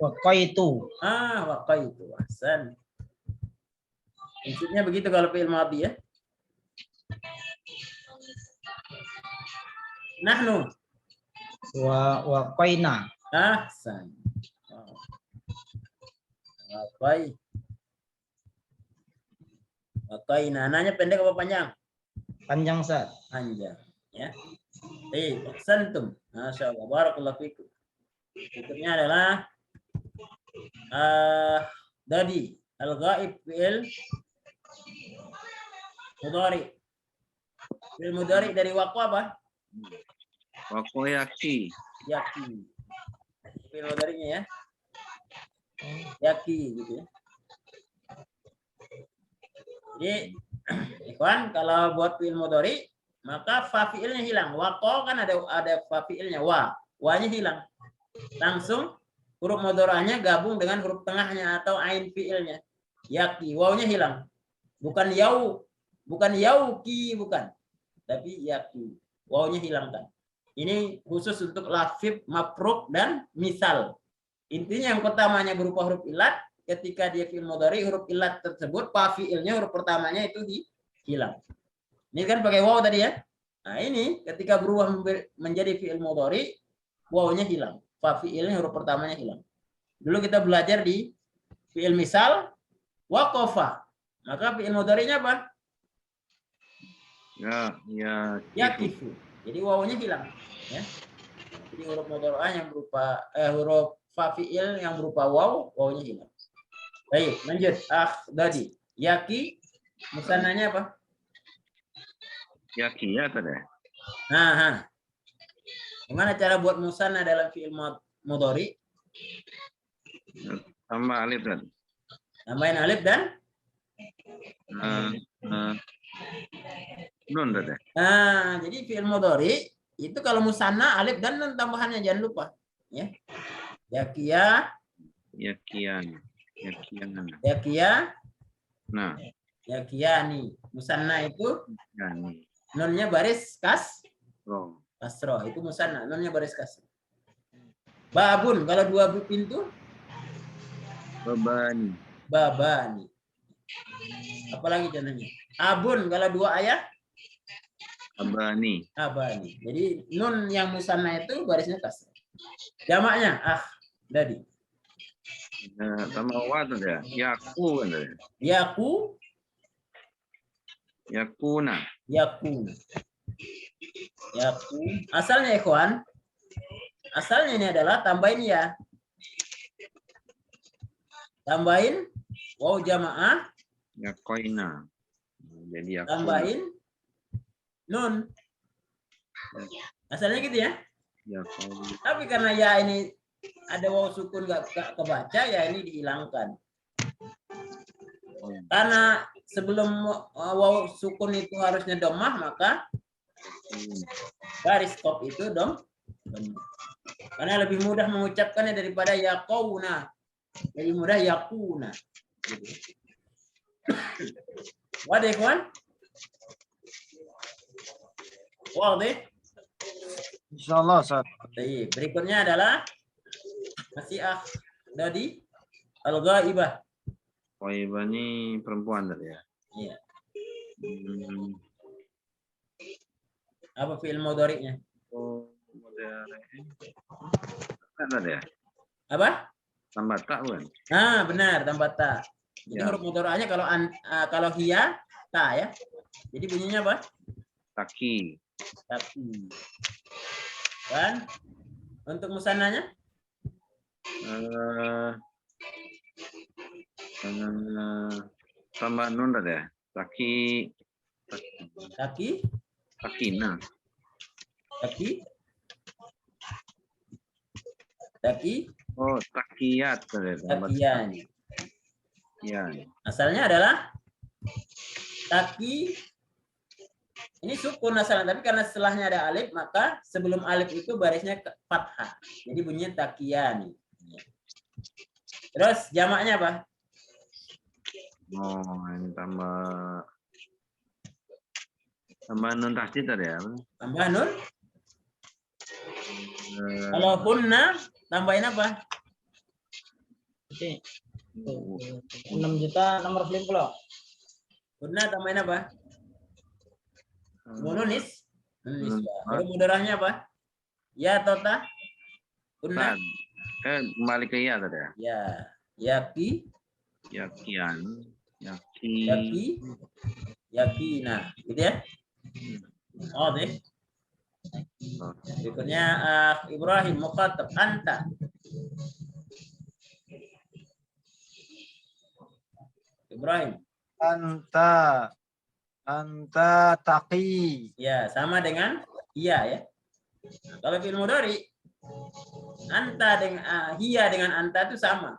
Waqaitu. Waqaitu. Ahsan. Prinsipnya begitu kalau fi'il madhi ya. Nahnu. Waqaina. Ahsan. Waqaina. Nanya pendek apa panjang? Panjang, Ustaz. Panjang ya. Ahsantum. Masya Allah. Barakallahu fikum. Berikutnya adalah dadi al-ghaib fi'il mudhari. Fi'il mudhari dari waqwa apa? Waqayaki. Yaki. Fi'il mudhari'nya ya. Yaki gitu ya. Jadi ikhwan, kalau buat fi'il mudhari maka fa fi'ilnya hilang. Waqa kan ada fa fi'ilnya wa-nya hilang. Langsung huruf mudharanya gabung dengan huruf tengahnya atau ain fi'ilnya. Yaki, wawnya hilang. Bukan yauki, bukan. Tapi yaki. Wawnya hilangkan. Ini khusus untuk lafif, mafruk dan misal. Intinya yang pertamanya berupa huruf ilat, ketika dia fi'il mudhari, huruf ilat tersebut fa fi'ilnya huruf pertamanya itu hilang. Ini kan pakai waw tadi ya. Nah, ini ketika berubah menjadi fi'il mudhari, wawnya hilang. Fa fi'ilnya huruf pertamanya hilang. Dulu kita belajar di fi'il misal waqafa. Maka fi'il mudhari'nya apa? Yakifu. Jadi wawnya hilang ya. Jadi huruf mudhari'ah yang berupa huruf fa fi'il yang berupa waw, wawnya hilang. Baik, lanjut. Tadi yaki musannanya apa? Yaki ya tadi. Gimana cara buat musanna dalam fi'il mudhari? Tambah alif dan. Tambahin alif dan nun tadi. Jadi fi'il mudhari itu kalau musanna alif dan nun tambahannya jangan lupa, ya. Yakia, Yakian. yakia. Nah, yakiani. Musanna itu yani. nunnya baris Roh. kasroh, itu musanna, nunnya baris kasroh. Babun kalau dua pintu babani. Apalagi contohnya? Abun kalau dua ayah abani. Jadi nun yang musanna itu barisnya kasroh. Jamaknya tadi. Tambah wa tadi ya. Yaku kan tadi. Yakuna. Asalnya ikhwan, asalnya ini adalah tambahin ya. Tambahin waw jamaah. Yakoina. Jadi yakuna. Tambahin nun. Asalnya gitu ya. Yakoina. Tapi karena ya ini ada waw sukun gak kebaca, ya ini dihilangkan. Karena sebelum waw sukun itu harusnya domah, maka garis stop itu domah. Karena lebih mudah mengucapkannya daripada yaqauna. Lebih mudah yakuna. Wadah kawan? Wadah? Insyaallah, Ustaz. Berikutnya adalah masih tadi al-ghaibah. Ghaibah ini perempuan tadi ya? Iya. Apa fi'il mudhari'nya? Tadi ya? Apa? Tambah tak bukan? Benar, tambah tak. Jadi huruf mudhari'nya kalau hiya ta ya. Jadi bunyinya apa? Taki. Dan untuk musannanya? tambah nun tadi ya. Takina. Oh, takiyat tadi. Takiyan. Ya. Asalnya adalah taki. Ini sukun asalnya, tapi karena setelahnya ada alif, maka sebelum alif itu barisnya fathah. Jadi bunyinya takiyan. Terus jamaknya apa? Oh, ini tambah nun tasdid tadi ya. Tambah nun. Kalau hunna tambahin apa? Oke. 6.650.000. Hunna tambahin apa? Nunis. Lalu mudorahnya apa? Ya atau ta? Hunna. Kembali ke ya tadi ya. Ya. Yaki. Yakian. Yakina. Gitu ya? Oh, deh. Berikutnya Ibrahim mukhatab anta. Ibrahim. Anta taqi. Ya, sama dengan iya ya. Nah, kalau fi'il mudhari anta dengan hiya dengan anta itu sama.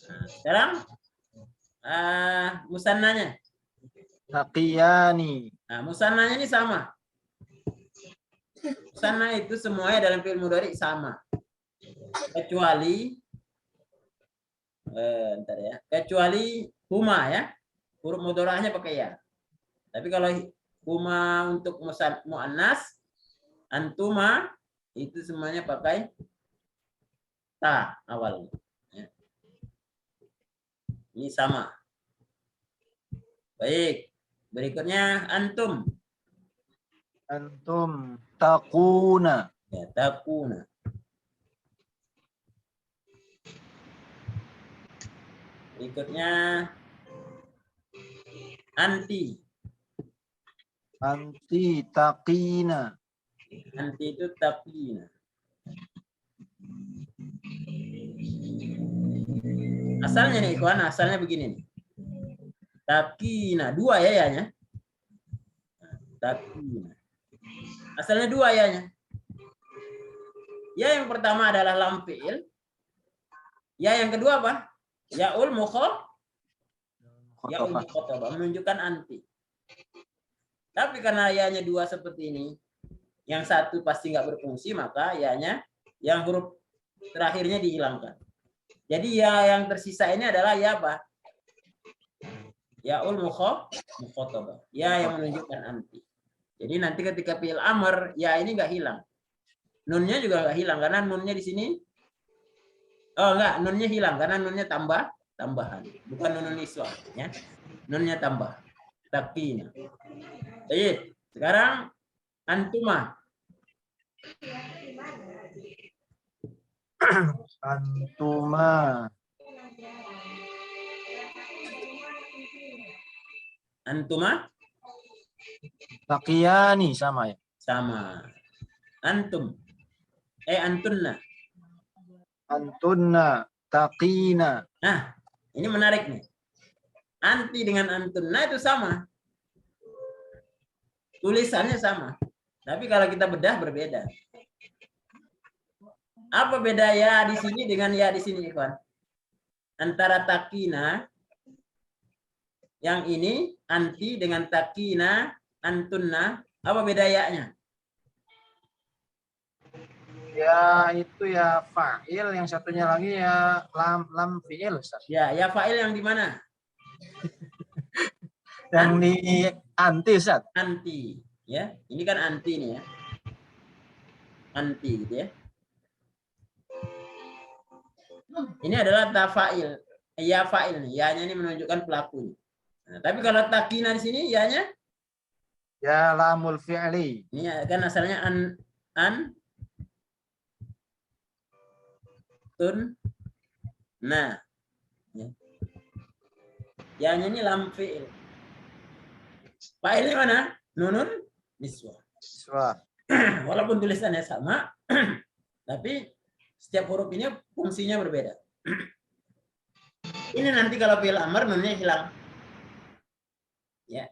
Nah, sekarang musannanya. Taqiyani. Nah, musannanya ini sama. Musanna itu semuanya dalam fi'il mudhari sama. Kecuali ntar ya. Kecuali huma ya. Huruf mudhara'nya pakai ya. Tapi kalau huma untuk muannas, antuma itu semuanya pakai ta awalnya. Ya. Ini sama. Baik. Berikutnya antum. Antum taquna. Ya, takuna. Berikutnya anti. Anti taqina. Anti itu taqina. Asalnya nih ikhwan, asalnya begini nih. Taqina, dua ya ya-nya. Taqina. Asalnya dua ya-nya. Ya yang pertama adalah lam fi'il. Ya yang kedua apa? Yaul mukhatab. Yaul mukhatab menunjukkan anti. Tapi karena ya-nya dua seperti ini, yang satu pasti nggak berfungsi, maka ya-nya yang huruf terakhirnya dihilangkan. Jadi ya yang tersisa ini adalah ya apa? Yaul mukhatab. Ya yang menunjukkan anti. Jadi nanti ketika fi'il amr, ya ini nggak hilang. Nunnya juga nggak hilang karena nunnya di sini. Oh enggak, nunnya hilang karena nunnya tambahan. Bukan nun niswa, ya. Nunnya tambah. Taqina. Baik, sekarang antuma. Antuma. Taqiyani sama ya. Sama. Antum. Antunna. Antunna taqina. Nah, ini menarik nih. Anti dengan antunna itu sama. Tulisannya sama. Tapi kalau kita bedah berbeda. Apa beda ya di sini dengan ya di sini, Ikhwan? Antara taqina yang ini anti dengan taqina antunna, apa beda ya-nya? Ya itu ya fa'il, yang satunya lagi ya lam fi'il. Ya fa'il yang di mana? Yang di anti, Ustaz. Anti, ya. Ini kan anti nih ya. Anti gitu ya. Ini adalah tafa'il. Ya fa'il nih, ya-nya ini menunjukkan pelakunya. Nah, tapi kalau takina di sini ya-nya ya lamul fi'li. Ini kan asalnya nah ya ini lam fi'il. Fa'ilnya mana? Nunun niswa. Walaupun tulisannya sama, tapi setiap huruf ini fungsinya berbeda. Ini nanti kalau fi'il amr nunnya hilang. Ya.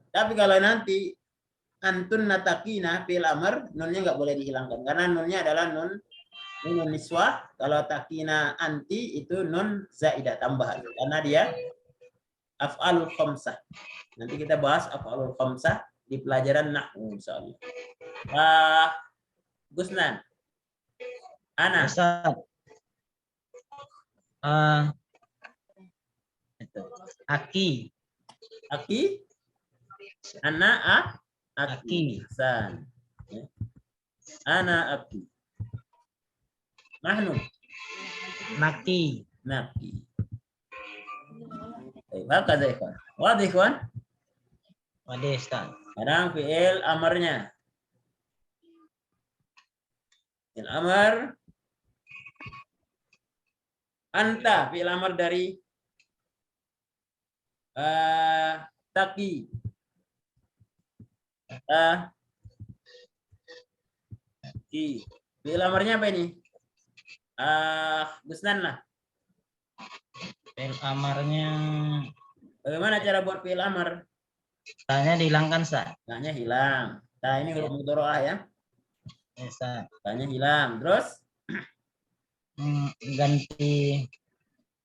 Tapi kalau nanti antun natakina fi'il amr nunnya nggak boleh dihilangkan karena nunnya adalah nun niswah. Kalau takina anti itu nun zaidah tambahan karena dia af'alul khamsah. Nanti kita bahas af'alul khamsah di pelajaran nahwu insyaallah. Gusnan. Ana. Ustaz. Aki. Aki. Ana aki. San. Ya. Ana aki. Nahnu. Naki. Naki. Baik, hakaza ikhwan. Wadih ikhwan? Wadih Ustaz. Sekarang fi'il amarnya. Fi'il amar. Anta fi'il amar dari taki. Ki. Fi'il amarnya apa ini? Gusnan lah. Fi'il amarnya. Bagaimana cara buat fi'il amar? Tanya dihilangkan, Ustaz. Tanya hilang. Nah, ini huruf mudhari'ah ya. Ustaz. Tanya hilang. Terus ganti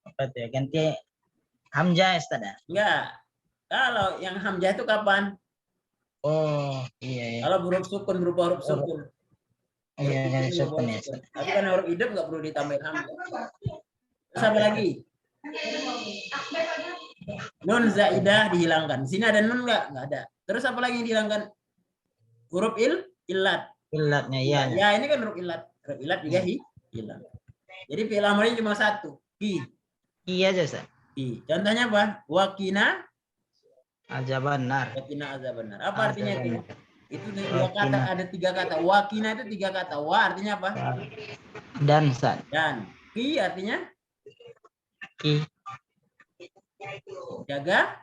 apa itu ya? Ganti hamzah Ustaz. enggak. Kalau yang hamzah itu kapan? Oh, iya. Kalau huruf sukun berupa huruf sukun. Iya, sukun ya. Tapi kan huruf hidup enggak perlu ditambahin hamzah. Terus apa lagi? Nun zaidah dihilangkan. Di sini ada nun enggak? Enggak ada. Terus apa lagi yang dihilangkan? Huruf illat. Illatnya iya. Ya, ini kan huruf illat. Huruf illat juga hilang. Jadi fi'il amarnya cuma satu. Ki. Iya aja, Ustaz. Ki. Contohnya apa? Wakina Azabannar. Wakina azabannar. Apa artinya itu? Itu dua kata, ada tiga kata. Wakina itu tiga kata. Wa artinya apa? Dan Ustaz. Dan. Ki artinya? Ki. Jaga.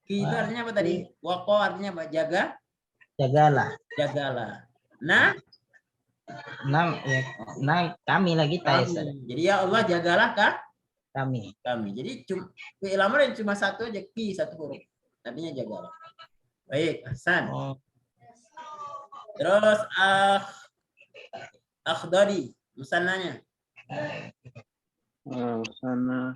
Ki itu artinya apa tadi? Wako artinya apa? Jaga. Jagalah. Jagalah. Nah, Ya, kami lagi Ustaz. jadi ya Allah jagalah Kami. Jadi fi'il amar yang cuma satu aja, ki satu huruf. Artinya jagalah. Baik, Hasan. Oh. Terus akhdari musannanya. Sana.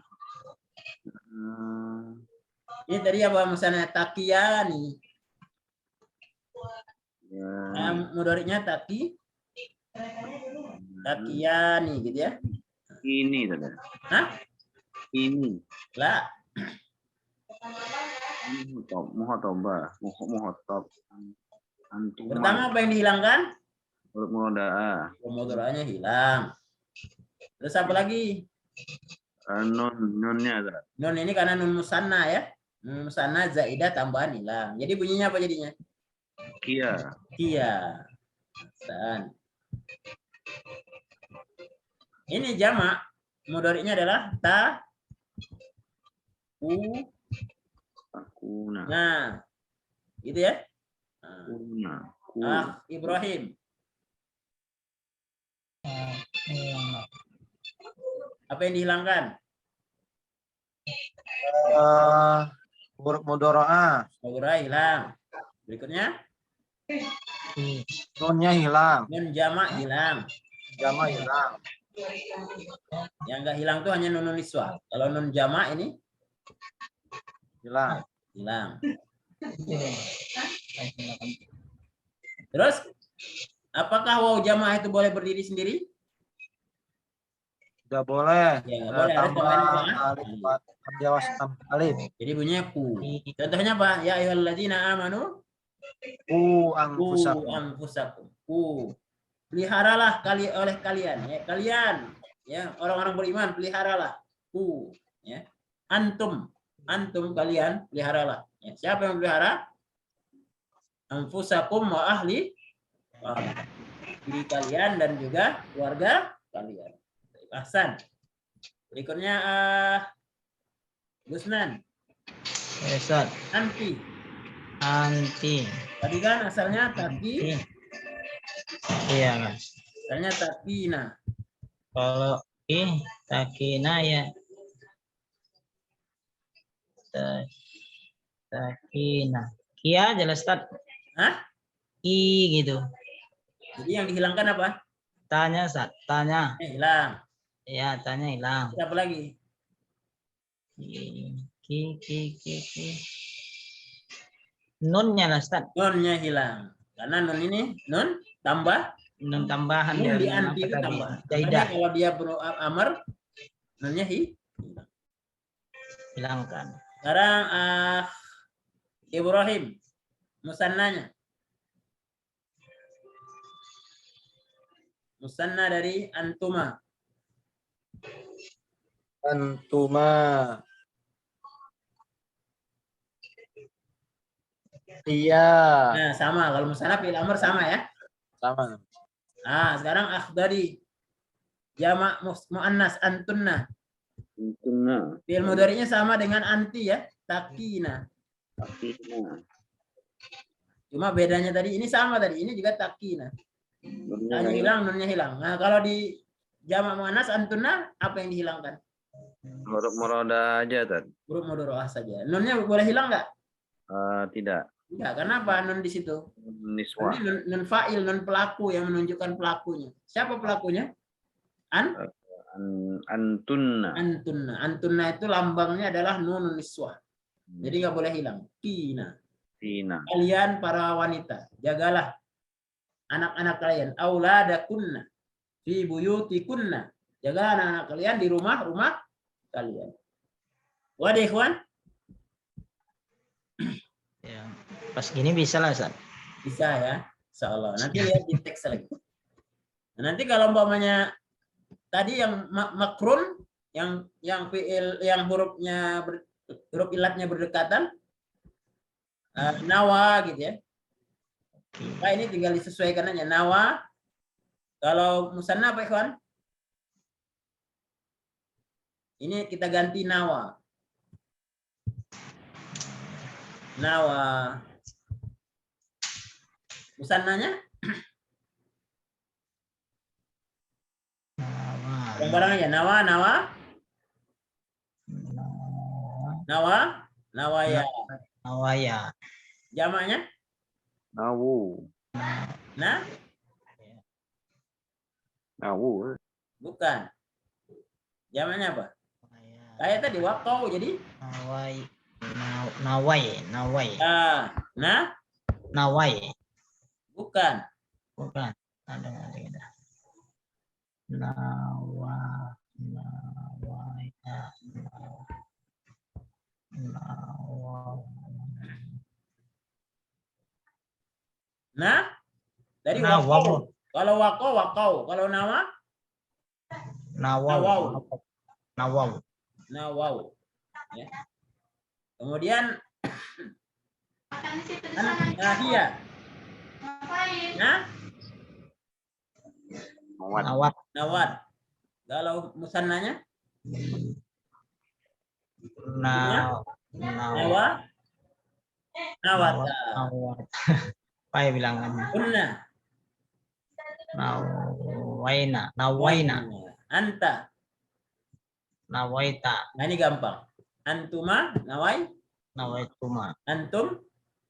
Ini tadi apa musanna? Takiyani. Ya. Mudhari'nya takiyani gitu ya. Ini tadi. Hah? Ini. Lah. Muhotob. Antum. Pertama apa yang dihilangkan? Huruf mudhari'ah. Mudhari'nya hilang. Terus apa lagi? Nunnya ada. Nun ini karena nun musanna ya. Nun musanna zaidah tambahan hilang. Jadi bunyinya apa jadinya? Kia. Hasan. Ini jamak. Mudhari'nya adalah Takuna. Nah, gitu ya. Kuna. Ibrahim. Apa yang dihilangkan? Huruf mudhari'ah. Mudhari' hilang. Berikutnya? Nunnya hilang. Nun jamak hilang. Jama hilang. Yang enggak hilang tuh hanya nun niswah. Kalau nun jamak ini Hilang. hilang. Terus apakah waw jamaah itu boleh berdiri sendiri? Udah boleh. Ya, nggak boleh. Ada Tambah tambahan apa? alif, hamzah alif. Jadi bunyinya ku. Contohnya apa? Ya ayyuhalladzina amanu Ku ku anfusakum. Ku. Peliharalah oleh kalian ya. Kalian ya, orang-orang beriman peliharalah. Ku ya. Antum kalian peliharalah. Ya, siapa yang pelihara? Anfusakum wa ahli diri kalian dan juga keluarga kalian. Ahsan. Berikutnya Gusnan. Ustaz. Anti. Tadi kan asalnya taki. Iya, Mas. Asalnya takina. Kalau Takina ya. Takina. Kia jelas Ustaz. Hah? I gitu. Jadi yang dihilangkan apa? Tanya Ustaz, tanya. Hilang. Ya, tanya hilang. Apa lagi? Ki. Nunnya lah Ustaz. Nunnya hilang. Karena nun ini nun tambah. Nun tambahan Nun di dari anti apa itu tadi? tambah. Jaidah. Makanya kalau dia amar, nunnya hilang. Hilangkan. Sekarang Ibrahim. Musannanya. Musanna dari antuma. Antuma. Iya. Nah, sama. Kalau musanna fi'il amr sama ya. Sama. Nah, sekarang akhdari. Jamak muannas antunna. Antunna. Fi'il mudhari'nya sama dengan anti ya. Takina. Takina. Cuma bedanya tadi ini sama tadi. Ini juga takina. Hanya hilang, nunnya hilang. Nah, kalau di jamak muannas antunna apa yang dihilangkan? Huruf muroda aja tadi. Huruf mudhari'ah saja. Nunnya boleh hilang nggak? Tidak. Tidak. Kenapa nun di situ? Niswa. Ini nun fa'il, nun pelaku yang menunjukkan pelakunya. Siapa pelakunya? Antunna. Antunna. Antunna itu lambangnya adalah nun niswah. Jadi nggak boleh hilang. Kina. Kalian para wanita, jagalah anak-anak kalian. Auladakunna fi buyutikunna. Jagalah anak-anak kalian di rumah-rumah kalian. Wadah ikhwan? Ya. Pas gini bisa lah Ustaz. Bisa ya. Insyaallah. Nanti lihat di teks lagi. Nah, nanti kalau umpamanya tadi yang makrun yang fiil yang hurufnya huruf ilatnya berdekatan nawa gitu ya. Nah, ini tinggal disesuaikan aja nawa. Kalau musanna apa ikhwan? Ini kita ganti nawa. Nawa. Musannanya? Barang aja nawa. Nawaya. Nawaya. Jamaknya? Nawu. Nah? Nawu. Bukan. Jamaknya apa? Kayak tadi wakau jadi? Nawai. Nah? Nawai. Bukan. Ada. Nah? Dari wakau. Kalau wakau. Kalau nawa? Nawau. Ya. Kemudian Nahia. Nah? Nawat. Kalau musannanya? Nawat. Apa ya bilangannya? Kunna. Nawaina. Anta. Nawaita. Nah, ini gampang. Antuma, Nawaituma. Antum.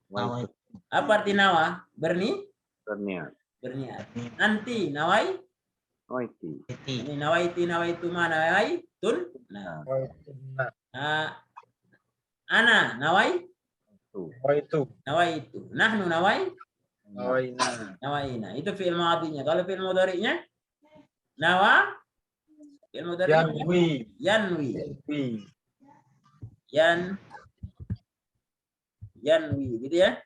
Nawait. Apa arti nawa? Berniat. Anti, ini nawaituma, nawaitun. Nah. Ana, nawaitu. Nahnu, nawaina. Itu fi'il madhinya. Kalau fi'il mudhari'nya nawa, fi'il mudhari'nya yanwi. Yanwi, gitu ya.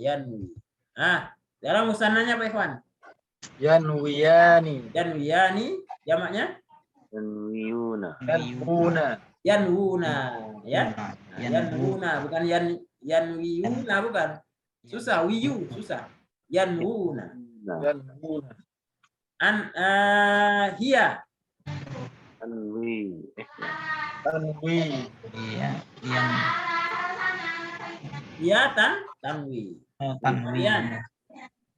Yanwi. Dalam musannanya apa ikhwan? Yanwiyani. Jamaknya? Yanwiyuna. Ya. Yanwuna, bukan yanwiyuna, bukan. Susah, susah. Yanwuna. Hiya. Tanwi. Iya, Hiya tanwi. Tanwi.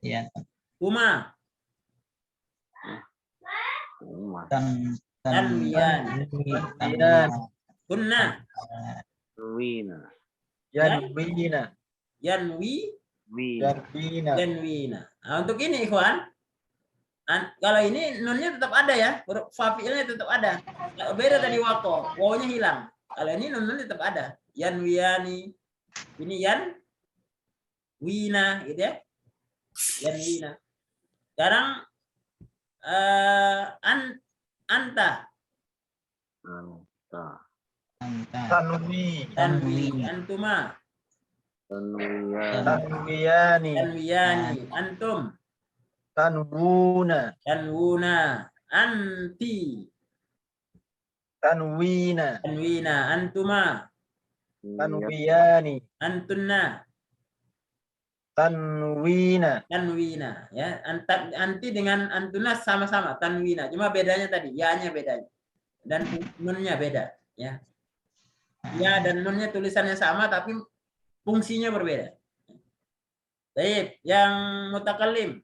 Iya. Huma. Tanwiyan. Kunna. Wina. Yanwina. Wina. Yanwina. Nah, untuk ini ikhwan, kalau ini nunnya tetap ada ya, huruf fa fi'ilnya tetap ada. Beda tadi wako, wawunya hilang. Kalau ini nunnya tetap ada. Yanwiyani. Ini wina gitu ya. Yanwina. Sekarang anta. Tanwi. Antuma. Tanwiyani. Antum. Tanwuna. Anti. Tanwina. Antuma. Tanwiyani. Antunna. Tanwina. Ya. Anti dengan antuna sama-sama tanwina. Cuma bedanya tadi, ya-nya bedanya. Dan nunnya beda, ya. Ya dan nunnya tulisannya sama tapi fungsinya berbeda. Baik, yang mutakallim.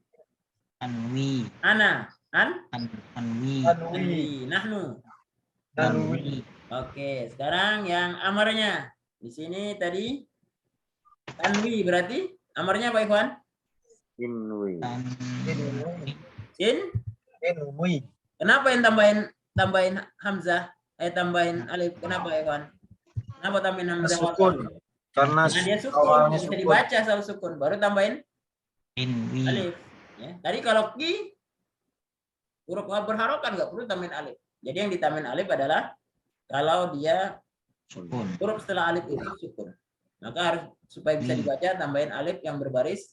Anwi. Ana. Anwi. Nahnu. Tanwi. Oke, sekarang yang amarnya. Di sini tadi tanwi berarti amarnya apa, Ikhwan? Inwi. Inwi. Kenapa yang tambahin hamzah? Tambahin alif. Kenapa, Ikhwan? Kenapa tambahin hamzah? Sukun. Karena dia sukun, bisa dibaca selalu sukun. Baru tambahin Inwi. alif. Ya. Tadi kalau ki huruf berharokat nggak perlu tambahin alif. Jadi yang ditambahin alif adalah kalau dia Sukun. huruf setelah alif itu sukun. Maka harus supaya bisa dibaca tambahin alif yang berbaris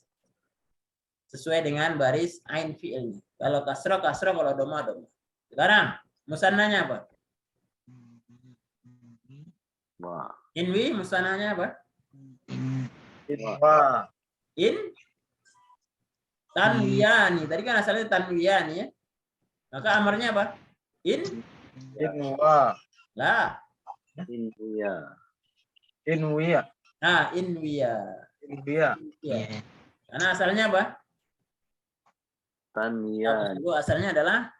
sesuai dengan baris ain fi'ilnya. Kalau kasroh, kalau doma. Sekarang musannanya apa? Inwi musannanya apa? Tanwiyani. Tadi kan asalnya tanwiyani ya. Maka amarnya apa? Inwa. Lah. Inwiya. Nah, inwiya. Ya. Karena asalnya apa? Tanwiyan. Dulu asalnya adalah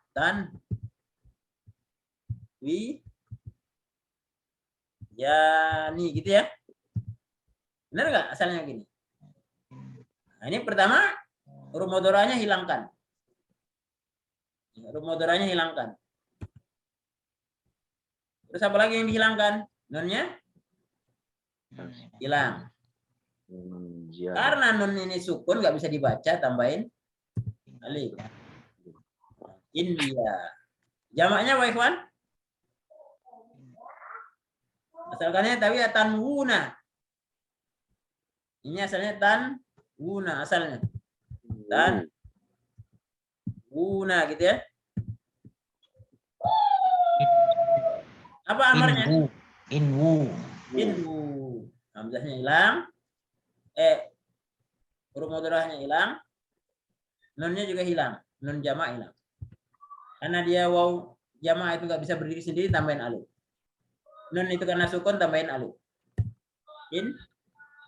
yani gitu ya. Benar nggak asalnya gini? Nah, ini pertama huruf mudharanya hilangkan. Huruf mudharanya hilangkan. Terus apa lagi yang dihilangkan? Nunnya hilang. Karena nun ini sukun nggak bisa dibaca, tambahin alif. India. Jamaknya apa, Ikhwan? Asalkannya tapi tanwuna. Ini asalnya tanwuna asalnya. Tanwuna gitu ya. Apa amarnya? Inwu. Hamzahnya hilang. Huruf mudharahnya hilang. Nunnya juga hilang. Nun jamak hilang. Karena dia waw jamak itu nggak bisa berdiri sendiri, tambahin alif. Nun itu karena sukun, tambahin alif.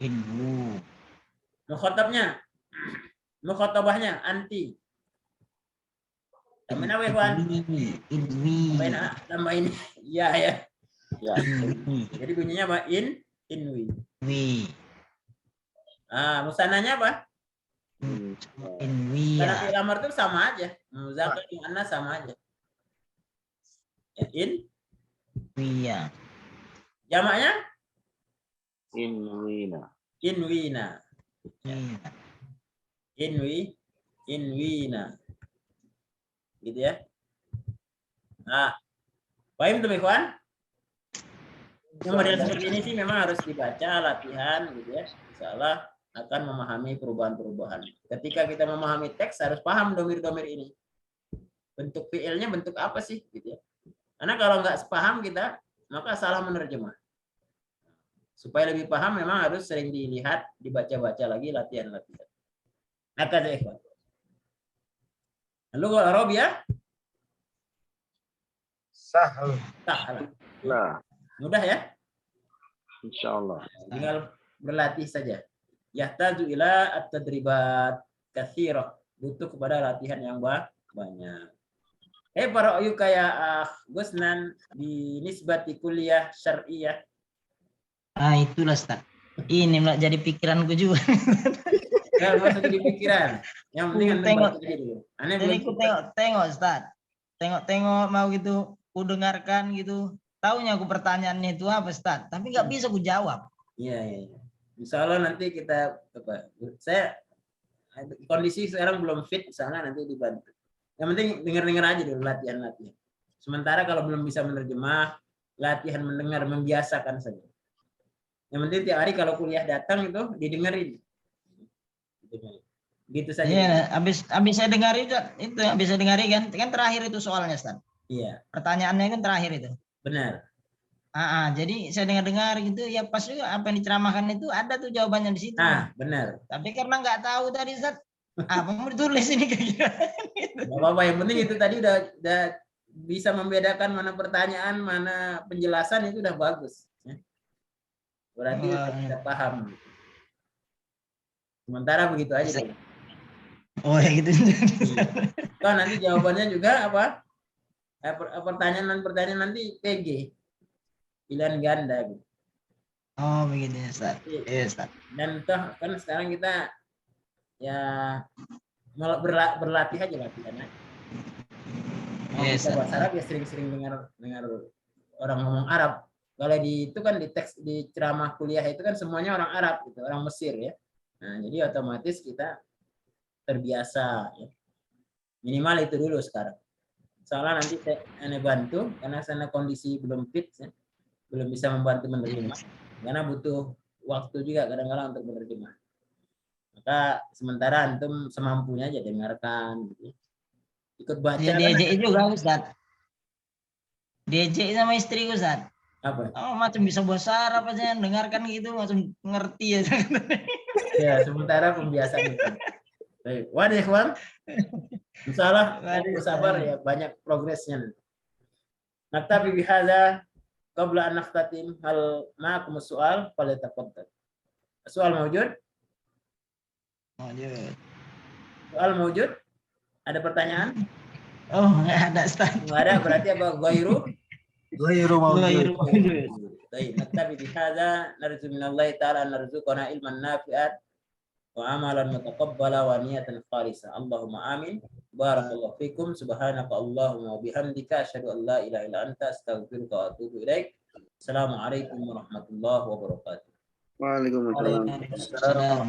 Inwu. Mukhatabahnya anti. Tambahin apa, Ikhwan? Inwi. Tambahin ya. Inwi. Jadi bunyinya apa? Inwi. Musananya apa? Inwi. Karena fi'il amar itu sama aja. Muzakkar muannas sama aja. Inwiya. Jamaknya? Inwina. Inwina. Gitu ya. Nah, paham tuh, Ikhwan? Yang model seperti ini sih memang harus dibaca, latihan gitu ya. Insyaallah akan memahami perubahan-perubahan. Ketika kita memahami teks harus paham domir-domir ini. Bentuk fi'ilnya bentuk apa sih gitu ya. Karena kalau nggak paham kita, maka salah menerjemah. Supaya lebih paham memang harus sering dilihat, dibaca-baca lagi, latihan-latihan. Maka Ikhwan. Lalu kalau Arab ya? Sahal. Lah, Mudah ya? insyaallah. Tinggal berlatih saja. Yahtaju ila at-tadribat katsirah. Butuh kepada latihan yang banyak. Para ayu kayak Gusnan di nisbati kuliah syariah. Itulah Ustaz. Ini malah jadi pikiranku juga. Enggak usah jadi pikiran. Yang penting Tengok. dulu. Jadi aku tengok Ustaz. Tengok mau gitu, ku dengarkan gitu. Taunya aku pertanyaannya itu apa Ustaz, tapi nggak bisa ku jawab. Iya. Insya Allah nanti kita saya kondisi sekarang belum fit, misalnya nanti dibantu. Yang penting dengar aja dulu latihan. Sementara kalau belum bisa menerjemah, latihan mendengar, membiasakan saja. Yang penting tiap hari kalau kuliah datang itu didengerin. Gitu saja. Iya, habis saya dengar itu habis saya dengar kan terakhir itu soalnya Ustaz. Iya. Pertanyaannya kan terakhir itu. Benar. Jadi saya dengar gitu ya pas juga apa yang diceramahkan itu ada tuh jawabannya di situ. Benar. Tapi karena nggak tahu tadi Ustaz, apa mau ditulis ini kayak gitu. Gak apa-apa, yang penting itu tadi udah bisa membedakan mana pertanyaan, mana penjelasan, itu udah bagus. Berarti kita paham. Sementara begitu aja. Ya gitu. Nanti jawabannya juga apa? Pertanyaan nanti PG. Pilihan ganda gitu. Begitu Ustaz. Iya Ustaz. Dan toh kan sekarang kita ya berlatih aja latihannya. Kita bahasa Arab ya sering-sering dengar orang ngomong Arab. Kalau itu kan di teks di ceramah kuliah itu kan semuanya orang Arab gitu, orang Mesir ya. Nah, jadi otomatis kita terbiasa ya. Minimal itu dulu sekarang. Soalnya nanti saya bantu karena sana kondisi belum fit ya. Belum bisa membantu menerjemah. Karena butuh waktu juga kadang-kadang untuk menerjemah. Maka sementara antum semampunya aja dengarkan gitu. Ikut baca. Diajak juga Ustaz. Diajak sama istriku Ustaz. Apa? Macam bisa bahasa Arab aja dengarkan gitu macam ngerti ya. Ya, sementara pembiasaan itu. Baik, waduh ikhwan. Insyaallah sabar ya, banyak progresnya. Naktabi bihadza qabla an nakhtatim hal ma'akum as-su'al falyatafaddal. Soal mawjud? Soal mawjud? Ada pertanyaan? Nggak ada Ustaz. Nggak ada, berarti apa? Ghairu mawjud. Baik, naktabi bihadza narju minallahi ta'ala narzuqana ilman nafi'an wa amalan mutaqabbala wa niyatan khalisa. Allahumma amin. Barakallahu fikum. Subhanaka Allahumma wa bihamdika asyhadu an la ilaha illa anta astaghfiruka wa atubu ilaik. Assalamualaikum warahmatullahi wabarakatuh. Waalaikumsalam.